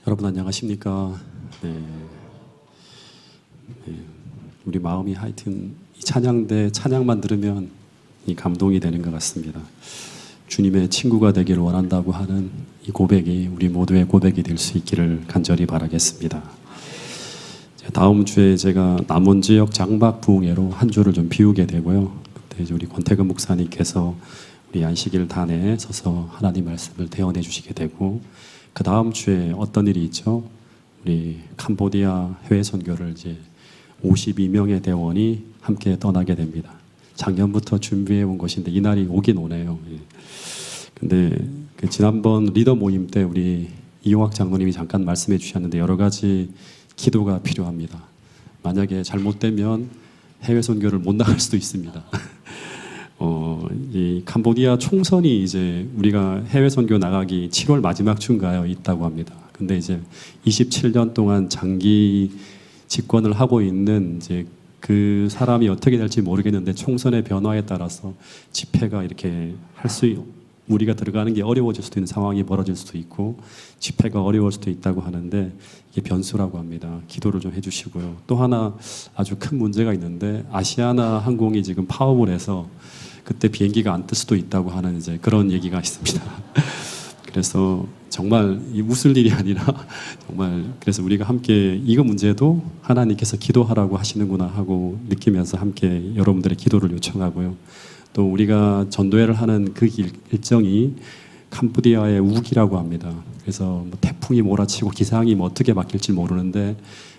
여러분 안녕하십니까? 네. 우리 마음이 하여튼 이 찬양대 찬양만 들으면 이 감동이 되는 것 같습니다. 주님의 친구가 되기를 원한다고 하는 이 고백이 우리 모두의 고백이 될 수 있기를 간절히 바라겠습니다. 다음 주에 제가 남원지역 장박 부흥회로 한 주를 좀 비우게 되고요. 그때 이제 우리 권태근 목사님께서 우리 안식일 단에 서서 하나님 말씀을 대언해 주시게 되고, 그 다음 주에 어떤 일이 있죠? 우리 캄보디아 해외 선교를 이제 52명의 대원이 함께 떠나게 됩니다. 작년부터 준비해 온 것인데 이 날이 오긴 오네요. 근데 그 지난번 리더 모임 때 우리 이용학 장로님이 잠깐 말씀해 주셨는데 여러 가지 기도가 필요합니다. 만약에 잘못되면 해외 선교를 못 나갈 수도 있습니다. 이 캄보디아 총선이 이제 우리가 해외 선교 나가기 7월 마지막 주인가요? 있다고 합니다. 근데 이제 27년 동안 장기 집권을 하고 있는 이제 그 사람이 어떻게 될지 모르겠는데 총선의 변화에 따라서 집회가 이렇게 우리가 들어가는 게 어려워질 수도 있는 상황이 벌어질 수도 있고 집회가 어려울 수도 있다고 하는데 이게 변수라고 합니다. 기도를 좀 해주시고요. 또 하나 아주 큰 문제가 있는데 아시아나 항공이 지금 파업을 해서 그때 비행기가 안 뜰 수도 있다고 하는 이제 그런 얘기가 있습니다. 그래서 정말 이 웃을 일이 아니라 정말 그래서 우리가 함께 이거 문제도 하나님께서 기도하라고 하시는구나 하고 느끼면서 함께 여러분들의 기도를 요청하고요. 또 우리가 전도회를 하는 그 일정이 캄보디아의 우기라고 합니다. 그래서 뭐 태풍이 몰아치고 기상이 뭐 어떻게 바뀔지 모르는데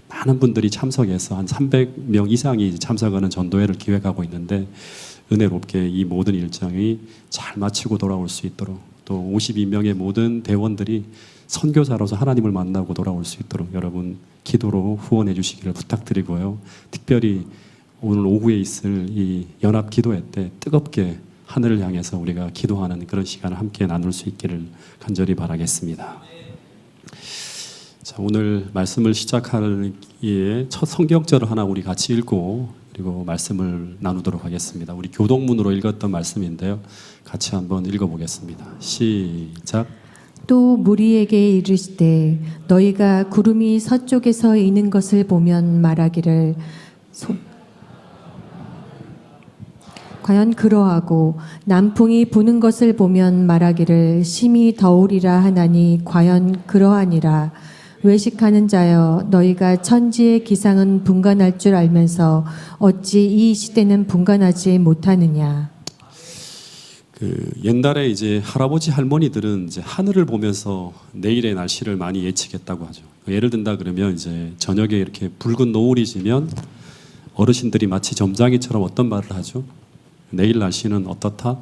많은 분들이 참석해서 한 300명 이상이 참석하는 전도회를 기획하고 있는데 은혜롭게 이 모든 일정이 잘 마치고 돌아올 수 있도록 또 52명의 모든 대원들이 선교사로서 하나님을 만나고 돌아올 수 있도록 여러분 기도로 후원해 주시기를 부탁드리고요. 특별히 오늘 오후에 있을 이 연합 기도회 때 뜨겁게 하늘을 향해서 우리가 기도하는 그런 시간을 함께 나눌 수 있기를 간절히 바라겠습니다. 자, 오늘 말씀을 시작하기에 첫 성경절을 하나 우리 같이 읽고 그리고 말씀을 나누도록 하겠습니다. 우리 교동문으로 읽었던 말씀인데요. 같이 한번 읽어보겠습니다. 시작. 또 무리에게 이르시되 너희가 구름이 서쪽에서 이는 것을 보면 말하기를 과연 그러하고 남풍이 부는 것을 보면 말하기를 심히 더우리라 하나니 과연 그러하니라. 외식하는 자여 너희가 천지의 기상은 분간할 줄 알면서 어찌 이 시대는 분간하지 못하느냐. 옛날에 이제 할아버지 할머니들은 이제 하늘을 보면서 내일의 날씨를 많이 예측했다고 하죠. 예를 든다 그러면 이제 저녁에 이렇게 붉은 노을이 지면 어르신들이 마치 점장이처럼 어떤 말을 하죠? 내일 날씨는 어떻다?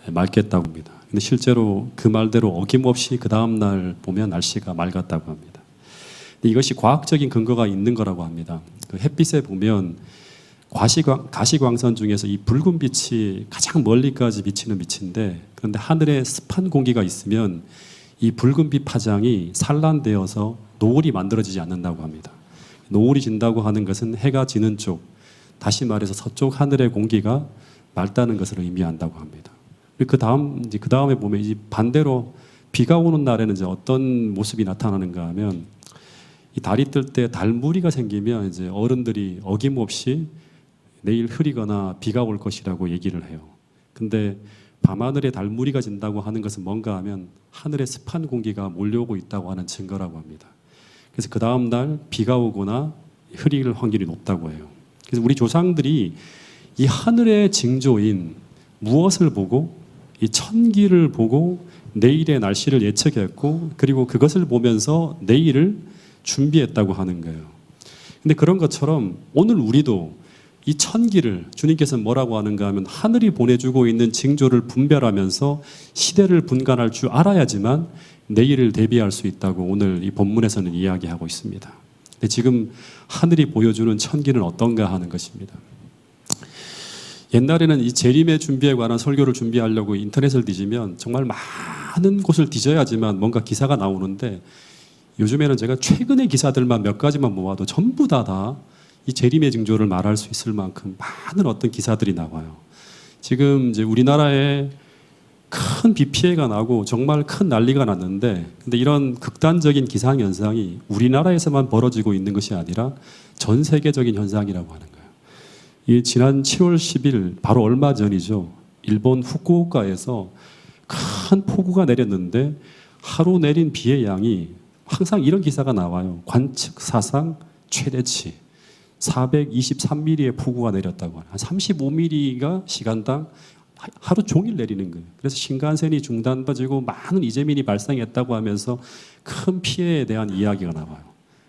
맑겠다고 합니다. 근데 실제로 그 말대로 어김없이 그 다음 날 보면 날씨가 맑았다고 합니다. 이것이 과학적인 근거가 있는 거라고 합니다. 그 햇빛에 보면 가시광선 중에서 이 붉은 빛이 가장 멀리까지 비치는 빛인데 그런데 하늘에 습한 공기가 있으면 이 붉은 빛 파장이 산란되어서 노을이 만들어지지 않는다고 합니다. 노을이 진다고 하는 것은 해가 지는 쪽, 다시 말해서 서쪽 하늘의 공기가 맑다는 것을 의미한다고 합니다. 그 다음에 보면 이 반대로 비가 오는 날에는 이제 어떤 모습이 나타나는가 하면 이 달이 뜰 때 달무리가 생기면 이제 어른들이 어김없이 내일 흐리거나 비가 올 것이라고 얘기를 해요. 근데 밤하늘에 달무리가 진다고 하는 것은 뭔가 하면 하늘에 습한 공기가 몰려오고 있다고 하는 증거라고 합니다. 그래서 그 다음 날 비가 오거나 흐릴 확률이 높다고 해요. 그래서 우리 조상들이 이 하늘의 징조인 무엇을 보고 이 천기를 보고 내일의 날씨를 예측했고 그리고 그것을 보면서 내일을 준비했다고 하는 거예요. 근데 그런 것처럼 오늘 우리도 이 천기를 주님께서 뭐라고 하는가 하면 하늘이 보내주고 있는 징조를 분별하면서 시대를 분간할 줄 알아야지만 내일을 대비할 수 있다고 오늘 이 본문에서는 이야기하고 있습니다. 근데 지금 하늘이 보여주는 천기는 어떤가 하는 것입니다. 옛날에는 이 재림의 준비에 관한 설교를 준비하려고 인터넷을 뒤지면 정말 많은 곳을 뒤져야지만 뭔가 기사가 나오는데 요즘에는 제가 최근의 기사들만 몇 가지만 모아도 전부 다 이 재림의 징조를 말할 수 있을 만큼 많은 어떤 기사들이 나와요. 지금 이제 우리나라에 큰 비 피해가 나고 정말 큰 난리가 났는데, 근데 이런 극단적인 기상 현상이 우리나라에서만 벌어지고 있는 것이 아니라 전 세계적인 현상이라고 하는 거예요. 이 지난 7월 10일 바로 얼마 전이죠. 일본 후쿠오카에서 큰 폭우가 내렸는데 하루 내린 비의 양이 항상 이런 기사가 나와요. 관측 사상 최대치 423mm의 폭우가 내렸다고 하는, 한 35mm가 시간당 하루 종일 내리는 거예요. 그래서 신간센이 중단되고 많은 이재민이 발생했다고 하면서 큰 피해에 대한 이야기가 나와요.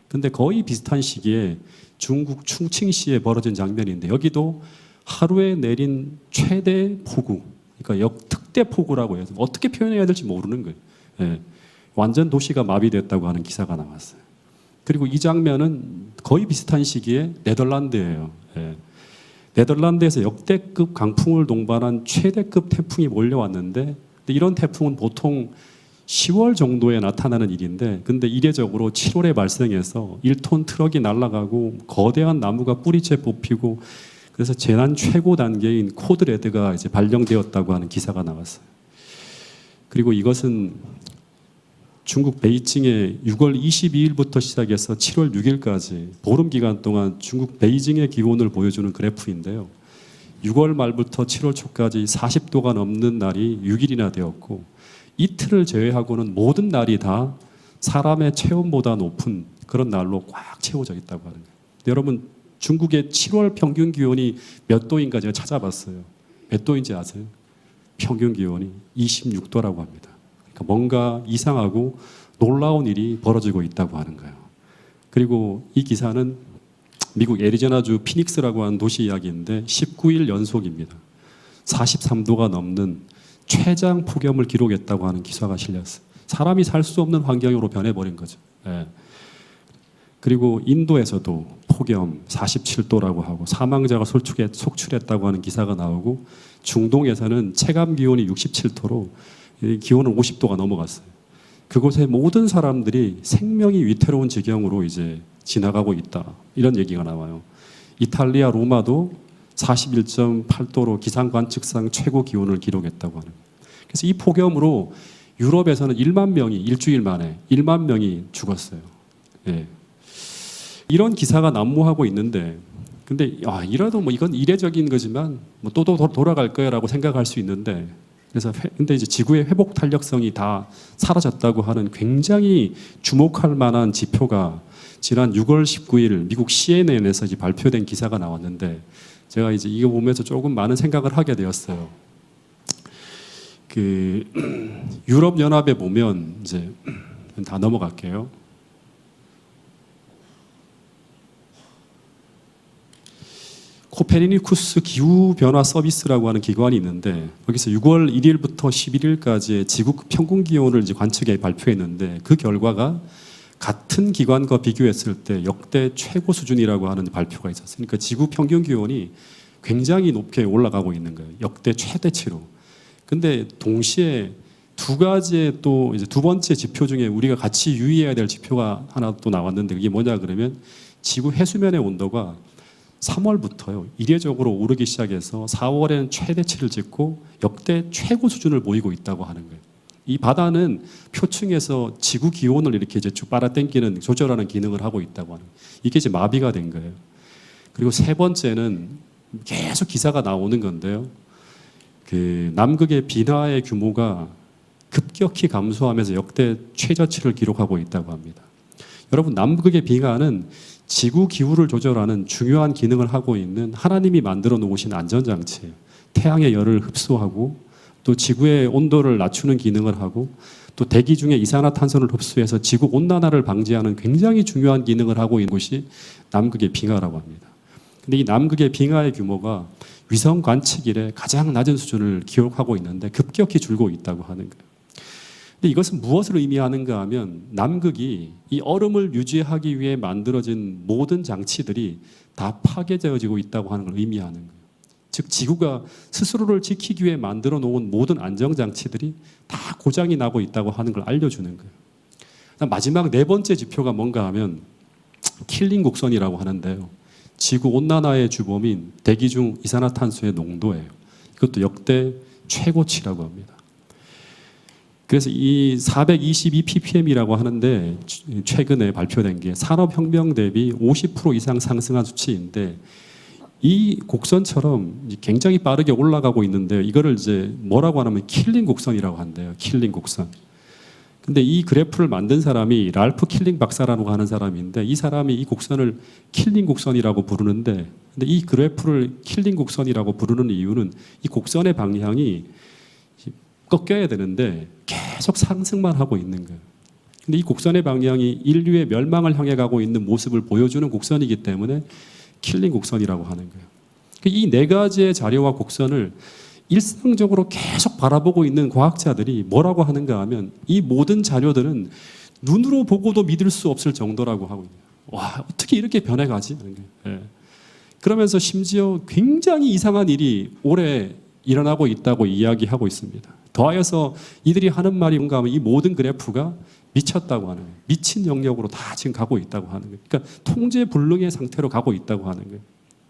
근데 거의 비슷한 시기에 중국 충칭시에 벌어진 장면인데, 여기도 하루에 내린 최대 폭우, 그러니까 역특대 폭우라고 해서 어떻게 표현해야 될지 모르는 거예요. 예. 완전 도시가 마비됐다고 하는 기사가 나왔어요. 그리고 이 장면은 거의 비슷한 시기에 네덜란드예요. 예. 네덜란드에서 역대급 강풍을 동반한 최대급 태풍이 몰려왔는데, 이런 태풍은 보통 10월 정도에 나타나는 일인데, 근데 이례적으로 7월에 발생해서 1톤 트럭이 날아가고 거대한 나무가 뿌리째 뽑히고, 그래서 재난 최고 단계인 코드레드가 이제 발령되었다고 하는 기사가 나왔어요. 그리고 이것은 중국 베이징에 6월 22일부터 시작해서 7월 6일까지 보름 기간 동안 중국 베이징의 기온을 보여주는 그래프인데요. 6월 말부터 7월 초까지 40도가 넘는 날이 6일이나 되었고, 이틀을 제외하고는 모든 날이 다 사람의 체온보다 높은 그런 날로 꽉 채워져 있다고 하는 거예요. 여러분, 중국의 7월 평균 기온이 몇 도인가 제가 찾아봤어요. 몇 도인지 아세요? 평균 기온이 26도라고 합니다. 그러니까 뭔가 이상하고 놀라운 일이 벌어지고 있다고 하는 거예요. 그리고 이 기사는 미국 애리조나주 피닉스라고 하는 도시 이야기인데 19일 연속입니다. 43도가 넘는 최장 폭염을 기록했다고 하는 기사가 실렸어요. 사람이 살 수 없는 환경으로 변해버린 거죠. 예. 그리고 인도에서도 폭염 47도라고 하고 사망자가 속출했다고 하는 기사가 나오고, 중동에서는 체감 기온이 67도로 기온은 50도가 넘어갔어요. 그곳의 모든 사람들이 생명이 위태로운 지경으로 이제 지나가고 있다, 이런 얘기가 나와요. 이탈리아 로마도 41.8도로 기상 관측상 최고 기온을 기록했다고 하는. 그래서 이 폭염으로 유럽에서는 1만 명이 일주일 만에 1만 명이 죽었어요. 예. 이런 기사가 난무하고 있는데, 근데 이라도 뭐 이건 이례적인 거지만 뭐 또 돌아갈 거야라고 생각할 수 있는데, 그래서 근데 이제 지구의 회복 탄력성이 다 사라졌다고 하는 굉장히 주목할 만한 지표가 지난 6월 19일 미국 CNN에서 이제 발표된 기사가 나왔는데, 제가 이제 이거 보면서 조금 많은 생각을 하게 되었어요. 그 유럽 연합에 보면 이제 다 넘어갈게요. 코페르니쿠스 기후변화 서비스라고 하는 기관이 있는데, 거기서 6월 1일부터 11일까지의 지구 평균 기온을 이제 관측해 발표했는데, 그 결과가 같은 기관과 비교했을 때 역대 최고 수준이라고 하는 발표가 있었어요. 그러니까 지구 평균 기온이 굉장히 높게 올라가고 있는 거예요. 역대 최대치로. 근데 동시에 두 가지의 또 이제 두 번째 지표 중에 우리가 같이 유의해야 될 지표가 하나 또 나왔는데, 그게 뭐냐 그러면 지구 해수면의 온도가 3월부터요 이례적으로 오르기 시작해서 4월에는 최대치를 찍고 역대 최고 수준을 보이고 있다고 하는 거예요. 이 바다는 표층에서 지구 기온을 이렇게 이제 쭉 빨아당기는 조절하는 기능을 하고 있다고 하는 거예요. 이게 이제 마비가 된 거예요. 그리고 세 번째는 계속 기사가 나오는 건데요. 그 남극의 빙하의 규모가 급격히 감소하면서 역대 최저치를 기록하고 있다고 합니다. 여러분, 남극의 빙하는 지구 기후를 조절하는 중요한 기능을 하고 있는 하나님이 만들어 놓으신 안전장치예요. 태양의 열을 흡수하고 또 지구의 온도를 낮추는 기능을 하고 또 대기 중에 이산화탄소를 흡수해서 지구 온난화를 방지하는 굉장히 중요한 기능을 하고 있는 곳이 남극의 빙하라고 합니다. 근데 이 남극의 빙하의 규모가 위성 관측 이래 가장 낮은 수준을 기록하고 있는데 급격히 줄고 있다고 하는 거예요. 근데 이것은 무엇을 의미하는가 하면, 남극이 이 얼음을 유지하기 위해 만들어진 모든 장치들이 다 파괴되어지고 있다고 하는 걸 의미하는 거예요. 즉 지구가 스스로를 지키기 위해 만들어 놓은 모든 안정장치들이 다 고장이 나고 있다고 하는 걸 알려주는 거예요. 마지막 네 번째 지표가 뭔가 하면 킬링 곡선이라고 하는데요. 지구 온난화의 주범인 대기 중 이산화탄소의 농도예요. 이것도 역대 최고치라고 합니다. 그래서 이 422 ppm이라고 하는데 최근에 발표된 게 산업혁명 대비 50% 이상 상승한 수치인데 이 곡선처럼 굉장히 빠르게 올라가고 있는데 이거를 이제 뭐라고 하냐면 킬링 곡선이라고 한대요. 킬링 곡선. 근데 이 그래프를 만든 사람이 랄프 킬링 박사라고 하는 사람인데 이 사람이 이 곡선을 킬링 곡선이라고 부르는데 근데 이 그래프를 킬링 곡선이라고 부르는 이유는 이 곡선의 방향이 꺾여야 되는데 계속 상승만 하고 있는 거예요. 근데 이 곡선의 방향이 인류의 멸망을 향해 가고 있는 모습을 보여주는 곡선이기 때문에 킬링 곡선이라고 하는 거예요. 이 네 가지의 자료와 곡선을 일상적으로 계속 바라보고 있는 과학자들이 뭐라고 하는가 하면 이 모든 자료들은 눈으로 보고도 믿을 수 없을 정도라고 하고 있어요. 와, 어떻게 이렇게 변해가지? 예. 그러면서 심지어 굉장히 이상한 일이 올해 일어나고 있다고 이야기하고 있습니다. 더하여서 이들이 하는 말이 뭔가 하면 이 모든 그래프가 미쳤다고 하는 거예요. 미친 영역으로 다 지금 가고 있다고 하는 거예요. 그러니까 통제 불능의 상태로 가고 있다고 하는 거예요.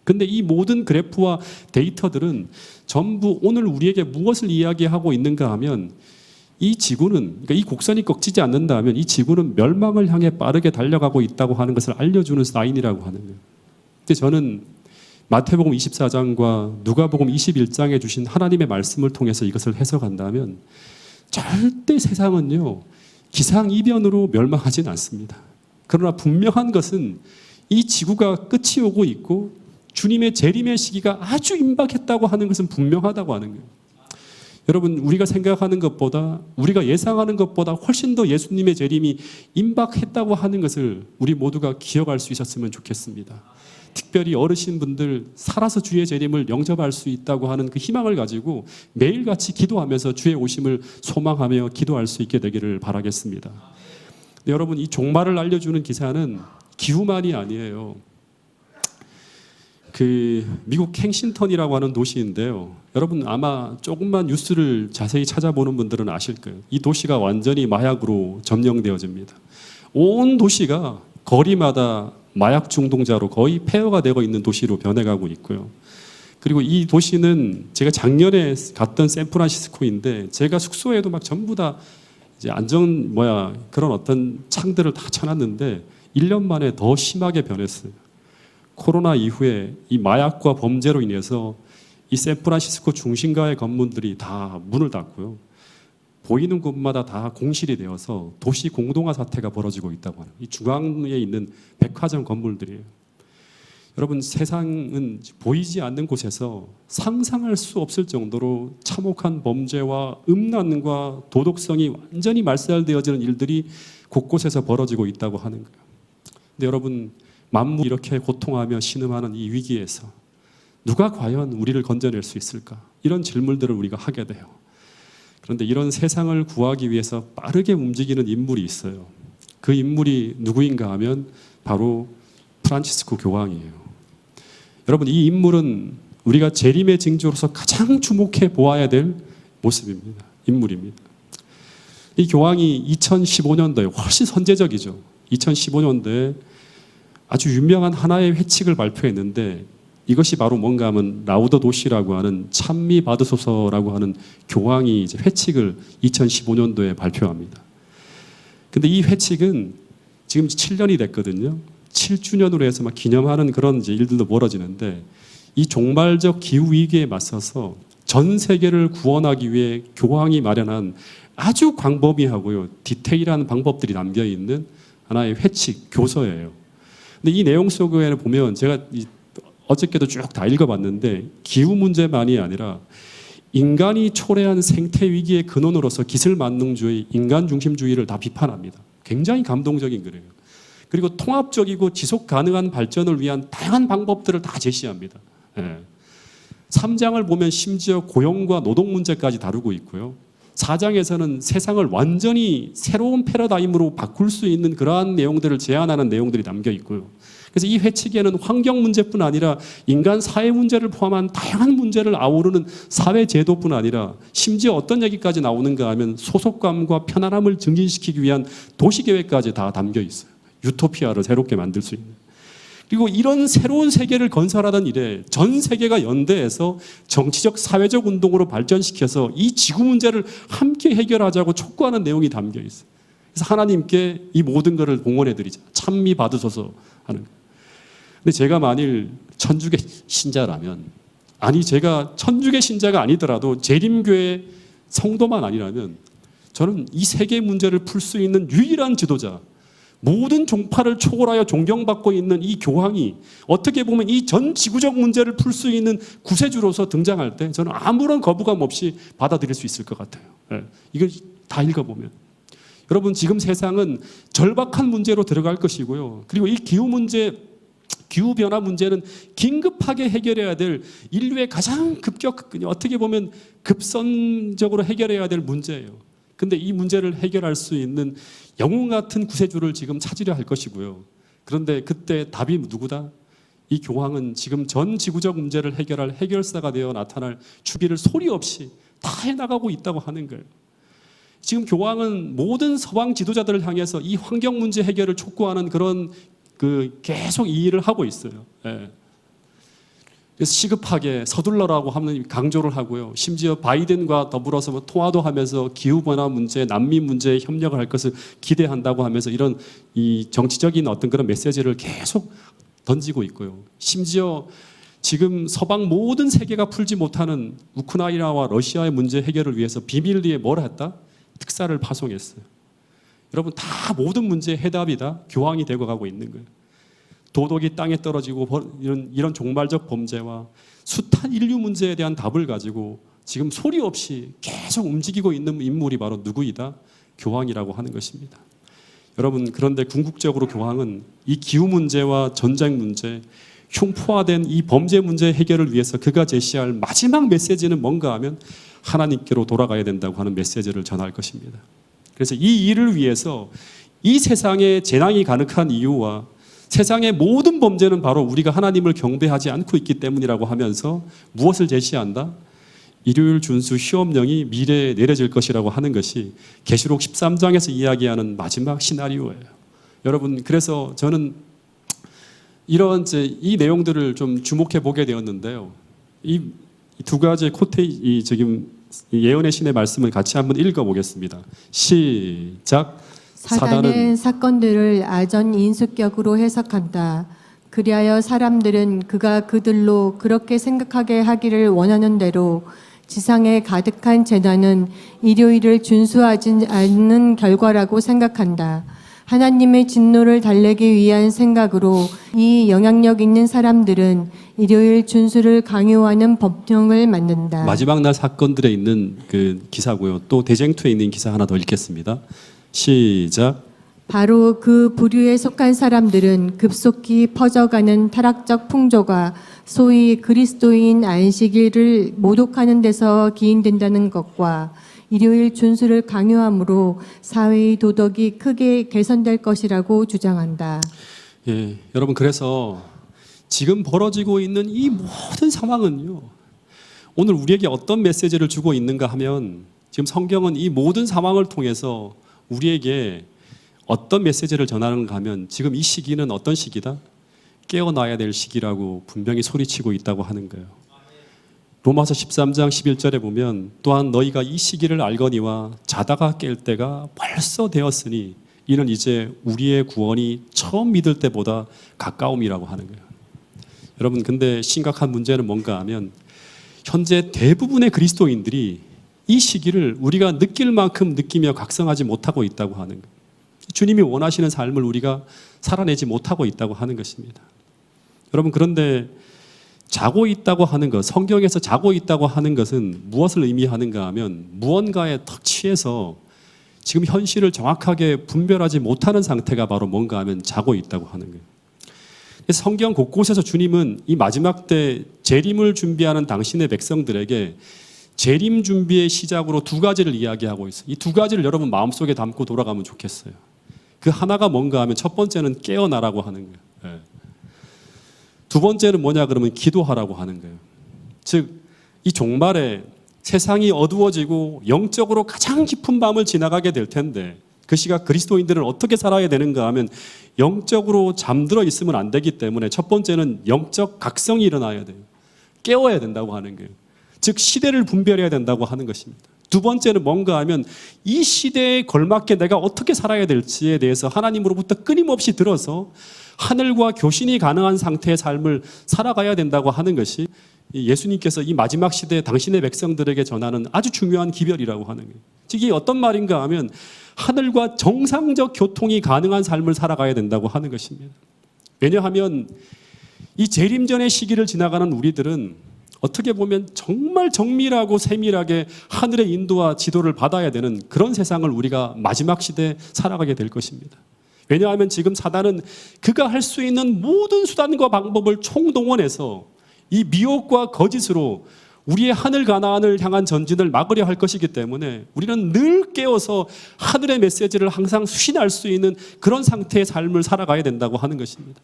근데 이 모든 그래프와 데이터들은 전부 오늘 우리에게 무엇을 이야기하고 있는가 하면 이 지구는, 그러니까 이 곡선이 꺾이지 않는다 하면 이 지구는 멸망을 향해 빠르게 달려가고 있다고 하는 것을 알려주는 사인이라고 하는 거예요. 근데 저는 마태복음 24장과 누가복음 21장에 주신 하나님의 말씀을 통해서 이것을 해석한다면 절대 세상은요 기상이변으로 멸망하진 않습니다. 그러나 분명한 것은 이 지구가 끝이 오고 있고 주님의 재림의 시기가 아주 임박했다고 하는 것은 분명하다고 하는 거예요. 여러분, 우리가 생각하는 것보다, 우리가 예상하는 것보다 훨씬 더 예수님의 재림이 임박했다고 하는 것을 우리 모두가 기억할 수 있었으면 좋겠습니다. 특별히 어르신분들 살아서 주의 재림을 영접할 수 있다고 하는 그 희망을 가지고 매일같이 기도하면서 주의 오심을 소망하며 기도할 수 있게 되기를 바라겠습니다. 근데 여러분, 이 종말을 알려주는 기사는 기후만이 아니에요. 그 미국 캥싱턴이라고 하는 도시인데요. 여러분 아마 조금만 뉴스를 자세히 찾아보는 분들은 아실 거예요. 이 도시가 완전히 마약으로 점령되어집니다. 온 도시가 거리마다 마약 중독자로 거의 폐허가 되고 있는 도시로 변해가고 있고요. 그리고 이 도시는 제가 작년에 갔던 샌프란시스코인데 제가 숙소에도 막 전부 다 이제 그런 어떤 창들을 다 쳐놨는데 1년 만에 더 심하게 변했어요. 코로나 이후에 이 마약과 범죄로 인해서 이 샌프란시스코 중심가의 건물들이 다 문을 닫고요. 보이는 곳마다 다 공실이 되어서 도시 공동화 사태가 벌어지고 있다고 하는 이 중앙에 있는 백화점 건물들이에요. 여러분 세상은 보이지 않는 곳에서 상상할 수 없을 정도로 참혹한 범죄와 음란과 도덕성이 완전히 말살되어지는 일들이 곳곳에서 벌어지고 있다고 하는 거예요. 근데 여러분 만물이 이렇게 고통하며 신음하는 이 위기에서 누가 과연 우리를 건져낼 수 있을까? 이런 질문들을 우리가 하게 돼요. 그런데 이런 세상을 구하기 위해서 빠르게 움직이는 인물이 있어요. 그 인물이 누구인가 하면 바로 프란치스코 교황이에요. 여러분 이 인물은 우리가 재림의 징조로서 가장 주목해 보아야 될 모습입니다. 인물입니다. 이 교황이 2015년도에 훨씬 선제적이죠. 2015년도에 아주 유명한 하나의 회칙을 발표했는데 이것이 바로 뭔가 하면 라우더 도시라고 하는 찬미 받으소서라고 하는 교황이 이제 회칙을 2015년도에 발표합니다. 근데 이 회칙은 지금 7년이 됐거든요. 7주년으로 해서 막 기념하는 그런 이제 일들도 벌어지는데 이 종말적 기후 위기에 맞서서 전 세계를 구원하기 위해 교황이 마련한 아주 광범위하고요 디테일한 방법들이 담겨 있는 하나의 회칙 교서예요. 근데 이 내용 속에 보면 제가 어저께도 쭉 다 읽어봤는데 기후 문제만이 아니라 인간이 초래한 생태 위기의 근원으로서 기술만능주의, 인간 중심주의를 다 비판합니다. 굉장히 감동적인 글이에요. 그리고 통합적이고 지속 가능한 발전을 위한 다양한 방법들을 다 제시합니다. 3장을 보면 심지어 고용과 노동 문제까지 다루고 있고요. 4장에서는 세상을 완전히 새로운 패러다임으로 바꿀 수 있는 그러한 내용들을 제안하는 내용들이 담겨 있고요. 그래서 이 회칙에는 환경 문제뿐 아니라 인간 사회 문제를 포함한 다양한 문제를 아우르는 사회 제도뿐 아니라 심지어 어떤 얘기까지 나오는가 하면 소속감과 편안함을 증진시키기 위한 도시계획까지 다 담겨 있어요. 유토피아를 새롭게 만들 수 있는. 그리고 이런 새로운 세계를 건설하던 일에 전 세계가 연대해서 정치적 사회적 운동으로 발전시켜서 이 지구 문제를 함께 해결하자고 촉구하는 내용이 담겨 있어요. 그래서 하나님께 이 모든 것을 봉헌해 드리자. 찬미 받으소서 하는 거예요. 근데 제가 만일 천주교 신자라면, 아니 제가 천주교 신자가 아니더라도 재림교회 성도만 아니라면 저는 이 세계 문제를 풀 수 있는 유일한 지도자, 모든 종파를 초월하여 존경받고 있는 이 교황이 어떻게 보면 이 전 지구적 문제를 풀 수 있는 구세주로서 등장할 때 저는 아무런 거부감 없이 받아들일 수 있을 것 같아요. 이걸 다 읽어보면. 여러분, 지금 세상은 절박한 문제로 들어갈 것이고요. 그리고 이 기후 문제, 기후변화 문제는 긴급하게 해결해야 될 인류의 가장 어떻게 보면 급선적으로 해결해야 될 문제예요. 근데 이 문제를 해결할 수 있는 영웅 같은 구세주를 지금 찾으려 할 것이고요. 그런데 그때 답이 누구다? 이 교황은 지금 전 지구적 문제를 해결할 해결사가 되어 나타날 주기를 소리 없이 다 해나가고 있다고 하는 거예요. 지금 교황은 모든 서방 지도자들을 향해서 이 환경 문제 해결을 촉구하는 그런 계속 이 일을 하고 있어요. 그래서 시급하게 서둘러라고 하는 강조를 하고요. 심지어 바이든과 더불어서 통화도 하면서 기후변화 문제, 난민 문제에 협력을 할 것을 기대한다고 하면서 이런 이 정치적인 어떤 그런 메시지를 계속 던지고 있고요. 심지어 지금 서방 모든 세계가 풀지 못하는 우크라이나와 러시아의 문제 해결을 위해서 비밀리에 뭘 했다? 특사를 파송했어요. 여러분, 다 모든 문제의 해답이 다 교황이 되고 가고 있는 거예요. 도덕이 땅에 떨어지고 이런 종말적 범죄와 숱한 인류 문제에 대한 답을 가지고 지금 소리 없이 계속 움직이고 있는 인물이 바로 누구이다? 교황이라고 하는 것입니다. 여러분, 그런데 궁극적으로 교황은 이 기후 문제와 전쟁 문제, 흉포화된 이 범죄 문제 해결을 위해서 그가 제시할 마지막 메시지는 뭔가 하면 하나님께로 돌아가야 된다고 하는 메시지를 전할 것입니다. 그래서 이 일을 위해서 이 세상에 재난이 가득한 이유와 세상의 모든 범죄는 바로 우리가 하나님을 경배하지 않고 있기 때문이라고 하면서 무엇을 제시한다? 일요일 준수 시험령이 미래에 내려질 것이라고 하는 것이 계시록 13장에서 이야기하는 마지막 시나리오예요. 여러분, 그래서 저는 이런 이 내용들을 좀 주목해 보게 되었는데요. 이 두 가지 지금 예언의 신의 말씀을 같이 한번 읽어보겠습니다. 시작. 사단은 사건들을 아전 인수격으로 해석한다. 그리하여 사람들은 그가 그들로 그렇게 생각하게 하기를 원하는 대로 지상에 가득한 재난은 일요일을 준수하지 않는 결과라고 생각한다. 하나님의 진노를 달래기 위한 생각으로 이 영향력 있는 사람들은 일요일 준수를 강요하는 법령을 만든다. 마지막 날 사건들에 있는 그 기사고요. 또 대쟁투에 있는 기사 하나 더 읽겠습니다. 시작. 바로 그 부류에 속한 사람들은 급속히 퍼져가는 타락적 풍조가 소위 그리스도인 안식일을 모독하는 데서 기인된다는 것과 일요일 준수를 강요함으로 사회의 도덕이 크게 개선될 것이라고 주장한다. 예, 여러분, 그래서 지금 벌어지고 있는 이 모든 상황은요, 오늘 우리에게 어떤 메시지를 주고 있는가 하면 지금 성경은 이 모든 상황을 통해서 우리에게 어떤 메시지를 전하는가 하면 지금 이 시기는 어떤 시기다? 깨어나야 될 시기라고 분명히 소리치고 있다고 하는 거예요. 로마서 13장 11절에 보면 또한 너희가 이 시기를 알거니와 자다가 깰 때가 벌써 되었으니 이는 이제 우리의 구원이 처음 믿을 때보다 가까움이라고 하는 거예요. 여러분, 근데 심각한 문제는 뭔가 하면 현재 대부분의 그리스도인들이 이 시기를 우리가 느낄 만큼 느끼며 각성하지 못하고 있다고 하는 거예요. 주님이 원하시는 삶을 우리가 살아내지 못하고 있다고 하는 것입니다. 여러분, 그런데 자고 있다고 하는 것, 성경에서 자고 있다고 하는 것은 무엇을 의미하는가 하면 무언가에 턱 취해서 지금 현실을 정확하게 분별하지 못하는 상태가 바로 뭔가 하면 자고 있다고 하는 거예요. 성경 곳곳에서 주님은 이 마지막 때 재림을 준비하는 당신의 백성들에게 재림 준비의 시작으로 두 가지를 이야기하고 있어요. 이 두 가지를 여러분 마음속에 담고 돌아가면 좋겠어요. 그 하나가 뭔가 하면 첫 번째는 깨어나라고 하는 거예요. 두 번째는 뭐냐 그러면 기도하라고 하는 거예요. 즉, 이 종말에 세상이 어두워지고 영적으로 가장 깊은 밤을 지나가게 될 텐데 그 시각 그리스도인들은 어떻게 살아야 되는가 하면 영적으로 잠들어 있으면 안 되기 때문에 첫 번째는 영적 각성이 일어나야 돼요. 깨워야 된다고 하는 거예요. 즉 시대를 분별해야 된다고 하는 것입니다. 두 번째는 뭔가 하면 이 시대에 걸맞게 내가 어떻게 살아야 될지에 대해서 하나님으로부터 끊임없이 들어서 하늘과 교신이 가능한 상태의 삶을 살아가야 된다고 하는 것이 예수님께서 이 마지막 시대에 당신의 백성들에게 전하는 아주 중요한 기별이라고 하는 거예요. 즉 이게 어떤 말인가 하면 하늘과 정상적 교통이 가능한 삶을 살아가야 된다고 하는 것입니다. 왜냐하면 이 재림전의 시기를 지나가는 우리들은 어떻게 보면 정말 정밀하고 세밀하게 하늘의 인도와 지도를 받아야 되는 그런 세상을 우리가 마지막 시대에 살아가게 될 것입니다. 왜냐하면 지금 사단은 그가 할 수 있는 모든 수단과 방법을 총동원해서 이 미혹과 거짓으로 우리의 하늘 가나안을 향한 전진을 막으려 할 것이기 때문에 우리는 늘 깨어서 하늘의 메시지를 항상 수신할 수 있는 그런 상태의 삶을 살아가야 된다고 하는 것입니다.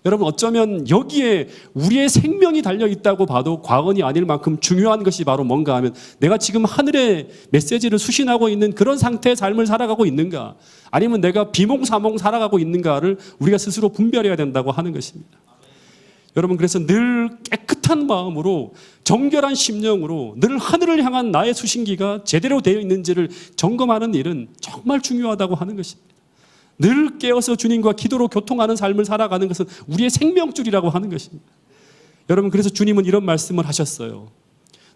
여러분 어쩌면 여기에 우리의 생명이 달려있다고 봐도 과언이 아닐 만큼 중요한 것이 바로 뭔가 하면 내가 지금 하늘의 메시지를 수신하고 있는 그런 상태의 삶을 살아가고 있는가 아니면 내가 비몽사몽 살아가고 있는가를 우리가 스스로 분별해야 된다고 하는 것입니다. 여러분 그래서 늘 깨끗한 마음으로 정결한 심령으로 늘 하늘을 향한 나의 수신기가 제대로 되어 있는지를 점검하는 일은 정말 중요하다고 하는 것입니다. 늘 깨어서 주님과 기도로 교통하는 삶을 살아가는 것은 우리의 생명줄이라고 하는 것입니다. 여러분 그래서 주님은 이런 말씀을 하셨어요.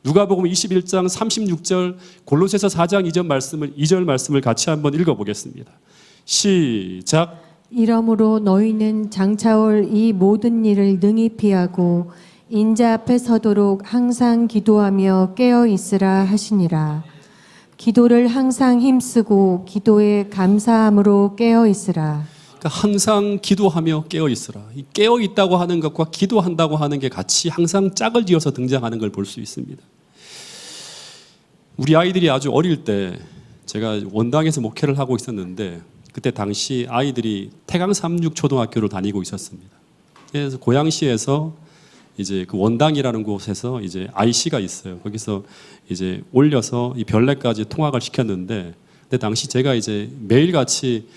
누가복음 21장 36절 골로새서 4장 2절 말씀을 같이 한번 읽어보겠습니다. 시작. 이러므로 너희는 장차올 이 모든 일을 능히 피하고 인자 앞에 서도록 항상 기도하며 깨어 있으라 하시니라. 기도를 항상 힘쓰고 기도에 감사함으로 깨어 있으라. 그러니까 항상 기도하며 깨어 있으라. 이 깨어 있다고 하는 것과 기도한다고 하는 게 같이 항상 짝을 지어서 등장하는 걸 볼 수 있습니다. 우리 아이들이 아주 어릴 때 제가 원당에서 목회를 하고 있었는데 그때 당시 아이들이 태강 삼육초등학교를 다니고 있었습니다. 그래서 고양시에서 이제 그 원당이라는 곳에서 이제 IC가 있어요. 거기서 이제 올려서 이 별내까지 통학을 시켰는데, 그때 당시 제가 이제 매일같이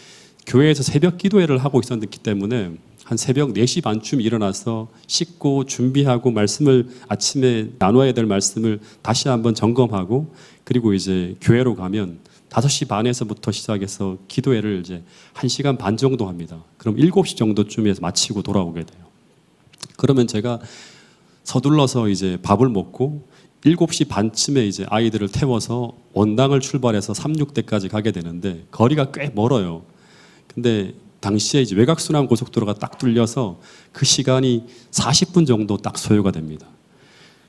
교회에서 새벽 기도회를 하고 있었기 때문에 한 새벽 4시 반쯤 일어나서 씻고 준비하고 말씀을 아침에 나눠야 될 말씀을 다시 한번 점검하고 그리고 이제 교회로 가면 5시 반에서부터 시작해서 기도회를 이제 1시간 반 정도 합니다. 그럼 7시 정도쯤에서 마치고 돌아오게 돼요. 그러면 제가 서둘러서 이제 밥을 먹고 7시 반쯤에 이제 아이들을 태워서 원당을 출발해서 삼육대까지 가게 되는데 거리가 꽤 멀어요. 근데 당시에 이제 외곽순환 고속도로가 딱 뚫려서 그 시간이 40분 정도 딱 소요가 됩니다.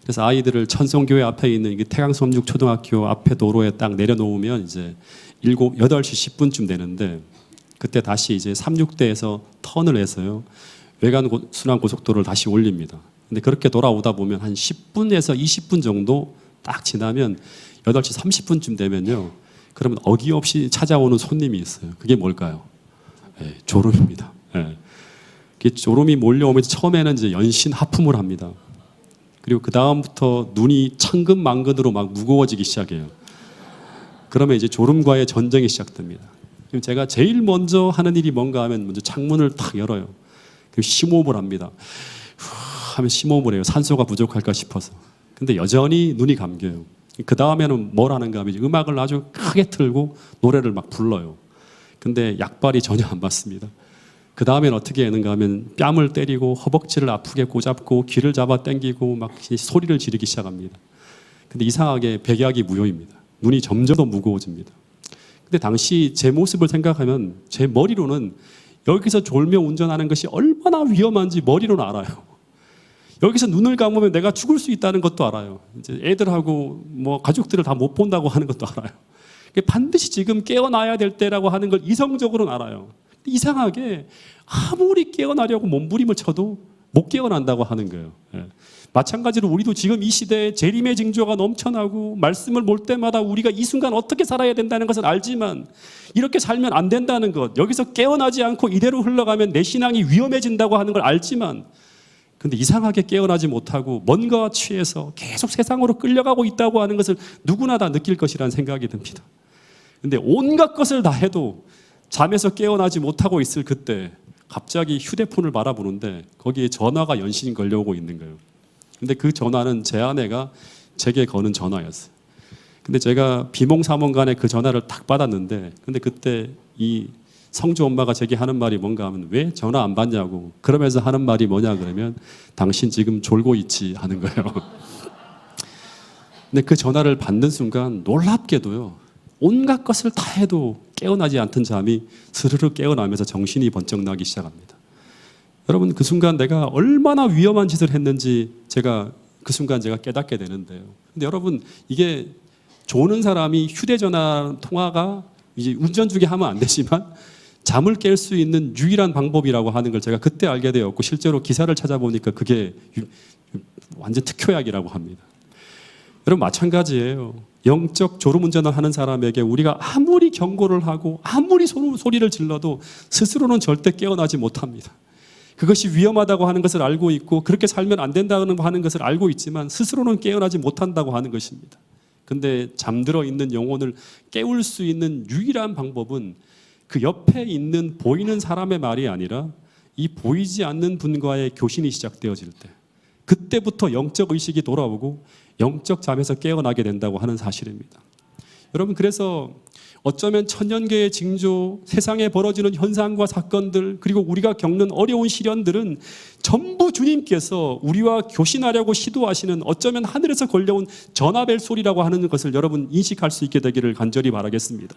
그래서 아이들을 천성교회 앞에 있는 태강섬육초등학교 앞에 도로에 딱 내려놓으면 이제 8시 10분쯤 되는데 그때 다시 이제 삼육대에서 턴을 해서요. 외곽순환 고속도로를 다시 올립니다. 근데 그렇게 돌아오다 보면 한 10분에서 20분 정도 딱 지나면 8시 30분쯤 되면요. 그러면 어김없이 찾아오는 손님이 있어요. 그게 뭘까요? 네, 졸음입니다. 네. 졸음이 몰려오면서 처음에는 이제 연신 하품을 합니다. 그리고 그 다음부터 눈이 천근만근으로 막 무거워지기 시작해요. 그러면 이제 졸음과의 전쟁이 시작됩니다. 그럼 제가 제일 먼저 하는 일이 뭔가 하면 먼저 창문을 탁 열어요. 그리고 심호흡을 합니다. 하면 심호흡을 해요. 산소가 부족할까 싶어서. 근데 여전히 눈이 감겨요. 그 다음에는 뭘 하는가 하면 음악을 아주 크게 틀고 노래를 막 불러요. 근데 약발이 전혀 안 맞습니다. 그 다음에는 어떻게 하는가 하면 뺨을 때리고 허벅지를 아프게 꼬잡고 귀를 잡아 당기고 막 소리를 지르기 시작합니다. 근데 이상하게 백약이 무효입니다. 눈이 점점 더 무거워집니다. 근데 당시 제 모습을 생각하면 제 머리로는 여기서 졸며 운전하는 것이 얼마나 위험한지 머리로는 알아요. 여기서 눈을 감으면 내가 죽을 수 있다는 것도 알아요. 이제 애들하고 뭐 가족들을 다 못 본다고 하는 것도 알아요. 반드시 지금 깨어나야 될 때라고 하는 걸 이성적으로는 알아요. 이상하게 아무리 깨어나려고 몸부림을 쳐도 못 깨어난다고 하는 거예요. 예. 마찬가지로 우리도 지금 이 시대에 재림의 징조가 넘쳐나고 말씀을 볼 때마다 우리가 이 순간 어떻게 살아야 된다는 것은 알지만 이렇게 살면 안 된다는 것, 여기서 깨어나지 않고 이대로 흘러가면 내 신앙이 위험해진다고 하는 걸 알지만 근데 이상하게 깨어나지 못하고 뭔가와 취해서 계속 세상으로 끌려가고 있다고 하는 것을 누구나 다 느낄 것이라는 생각이 듭니다. 근데 온갖 것을 다 해도 잠에서 깨어나지 못하고 있을 그때 갑자기 휴대폰을 바라보는데 거기에 전화가 연신 걸려오고 있는 거예요. 근데 그 전화는 제 아내가 제게 거는 전화였어요. 근데 제가 비몽사몽간에 그 전화를 딱 받았는데, 근데 그때 이 성주 엄마가 제게 하는 말이 뭔가 하면 왜 전화 안 받냐고, 그러면서 하는 말이 뭐냐 그러면 당신 지금 졸고 있지 하는 거예요. 근데 그 전화를 받는 순간 놀랍게도요, 온갖 것을 다 해도 깨어나지 않던 잠이 스르르 깨어나면서 정신이 번쩍 나기 시작합니다. 여러분, 그 순간 내가 얼마나 위험한 짓을 했는지 그 순간 제가 깨닫게 되는데요. 근데 여러분, 이게 조는 사람이 휴대전화 통화가 이제 운전 중에 하면 안 되지만 잠을 깰 수 있는 유일한 방법이라고 하는 걸 제가 그때 알게 되었고, 실제로 기사를 찾아보니까 그게 완전 특효약이라고 합니다. 여러분, 마찬가지예요. 영적 졸음운전을 하는 사람에게 우리가 아무리 경고를 하고 아무리 소리를 질러도 스스로는 절대 깨어나지 못합니다. 그것이 위험하다고 하는 것을 알고 있고 그렇게 살면 안 된다고 하는 것을 알고 있지만 스스로는 깨어나지 못한다고 하는 것입니다. 근데 잠들어 있는 영혼을 깨울 수 있는 유일한 방법은 그 옆에 있는 보이는 사람의 말이 아니라 이 보이지 않는 분과의 교신이 시작되어질 때, 그때부터 영적 의식이 돌아오고 영적 잠에서 깨어나게 된다고 하는 사실입니다. 여러분, 그래서 어쩌면 천년계의 징조, 세상에 벌어지는 현상과 사건들, 그리고 우리가 겪는 어려운 시련들은 전부 주님께서 우리와 교신하려고 시도하시는, 어쩌면 하늘에서 걸려온 전화벨 소리라고 하는 것을 여러분 인식할 수 있게 되기를 간절히 바라겠습니다.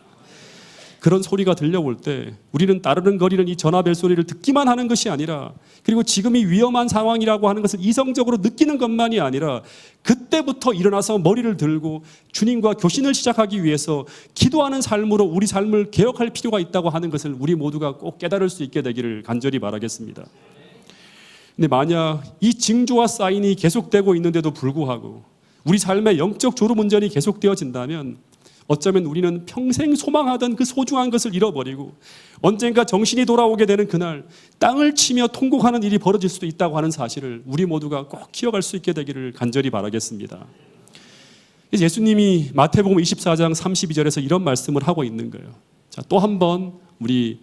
그런 소리가 들려올 때 우리는 따르릉거리는 이 전화벨 소리를 듣기만 하는 것이 아니라, 그리고 지금이 위험한 상황이라고 하는 것을 이성적으로 느끼는 것만이 아니라 그때부터 일어나서 머리를 들고 주님과 교신을 시작하기 위해서 기도하는 삶으로 우리 삶을 개혁할 필요가 있다고 하는 것을 우리 모두가 꼭 깨달을 수 있게 되기를 간절히 바라겠습니다. 근데 만약 이 징조와 사인이 계속되고 있는데도 불구하고 우리 삶의 영적 졸음운전이 계속되어진다면 어쩌면 우리는 평생 소망하던 그 소중한 것을 잃어버리고 언젠가 정신이 돌아오게 되는 그날 땅을 치며 통곡하는 일이 벌어질 수도 있다고 하는 사실을 우리 모두가 꼭 기억할 수 있게 되기를 간절히 바라겠습니다. 예수님이 마태복음 24장 32절에서 이런 말씀을 하고 있는 거예요. 자, 또 한 번 우리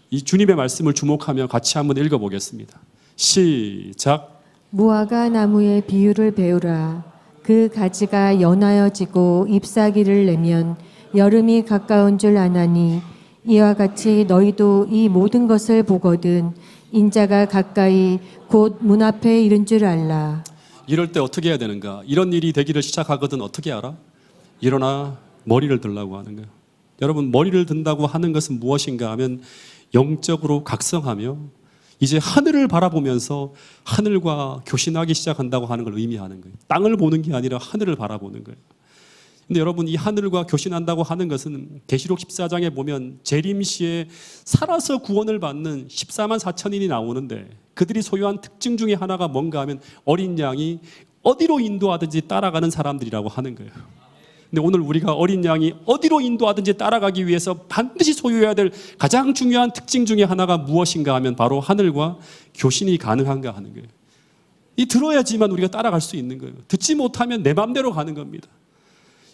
이 주님의 말씀을 주목하며 같이 한번 읽어보겠습니다. 시작. 무화과 나무의 비유를 배우라. 그 가지가 연하여지고 잎사귀를 내면 여름이 가까운 줄 아나니 이와 같이 너희도 이 모든 것을 보거든 인자가 가까이 곧 문 앞에 이른 줄 알라. 이럴 때 어떻게 해야 되는가? 이런 일이 되기를 시작하거든 어떻게 알아? 일어나 머리를 들라고 하는 거예요. 여러분, 머리를 든다고 하는 것은 무엇인가 하면 영적으로 각성하며 이제 하늘을 바라보면서 하늘과 교신하기 시작한다고 하는 걸 의미하는 거예요. 땅을 보는 게 아니라 하늘을 바라보는 거예요. 근데 여러분, 이 하늘과 교신한다고 하는 것은 계시록 14장에 보면 재림시에 살아서 구원을 받는 14만 4천인이 나오는데 그들이 소유한 특징 중에 하나가 뭔가 하면 어린 양이 어디로 인도하든지 따라가는 사람들이라고 하는 거예요. 근데 오늘 우리가 어린 양이 어디로 인도하든지 따라가기 위해서 반드시 소유해야 될 가장 중요한 특징 중에 하나가 무엇인가 하면 바로 하늘과 교신이 가능한가 하는 거예요. 이 들어야지만 우리가 따라갈 수 있는 거예요. 듣지 못하면 내 마음대로 가는 겁니다.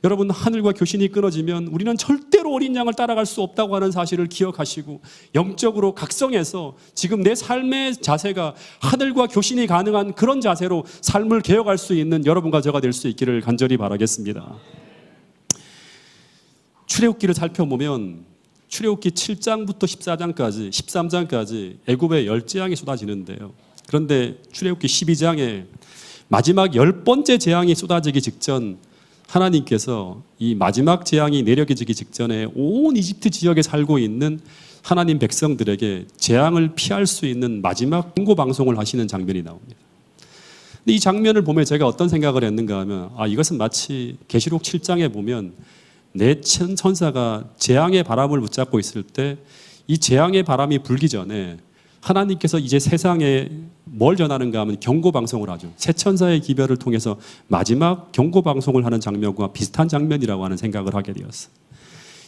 여러분, 하늘과 교신이 끊어지면 우리는 절대로 어린 양을 따라갈 수 없다고 하는 사실을 기억하시고 영적으로 각성해서 지금 내 삶의 자세가 하늘과 교신이 가능한 그런 자세로 삶을 개혁할 수 있는 여러분과 저가 될 수 있기를 간절히 바라겠습니다. 출애굽기를 살펴보면 출애굽기 7장부터 14장까지 13장까지 애굽의 10재앙이 쏟아지는데요. 그런데 출애굽기 12장에 마지막 10번째 재앙이 쏟아지기 직전 하나님께서 이 마지막 재앙이 내려지기 직전에 온 이집트 지역에 살고 있는 하나님 백성들에게 재앙을 피할 수 있는 마지막 경고 방송을 하시는 장면이 나옵니다. 근데 이 장면을 보면 제가 어떤 생각을 했는가 하면 이것은 마치 계시록 7장에 보면 내 천사가 재앙의 바람을 붙잡고 있을 때 이 재앙의 바람이 불기 전에 하나님께서 이제 세상에 뭘 전하는가 하면 경고 방송을 하죠. 새 천사의 기별을 통해서 마지막 경고 방송을 하는 장면과 비슷한 장면이라고 하는 생각을 하게 되었어요.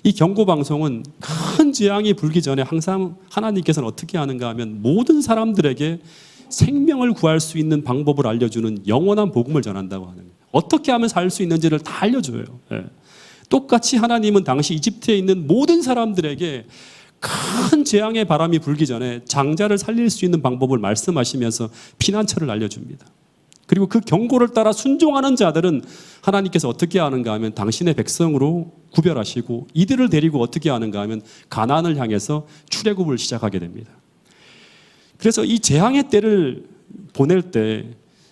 이 경고 방송은 큰 재앙이 불기 전에 항상 하나님께서는 어떻게 하는가 하면 모든 사람들에게 생명을 구할 수 있는 방법을 알려주는 영원한 복음을 전한다고 하는 거예요. 어떻게 하면 살 수 있는지를 다 알려줘요. 예. 똑같이 하나님은 당시 이집트에 있는 모든 사람들에게 큰 재앙의 바람이 불기 전에 장자를 살릴 수 있는 방법을 말씀하시면서 피난처를 알려줍니다. 그리고 그 경고를 따라 순종하는 자들은 하나님께서 어떻게 하는가 하면 당신의 백성으로 구별하시고 이들을 데리고 어떻게 하는가 하면 가나안을 향해서 출애굽을 시작하게 됩니다. 그래서 이 재앙의 때를 보낼 때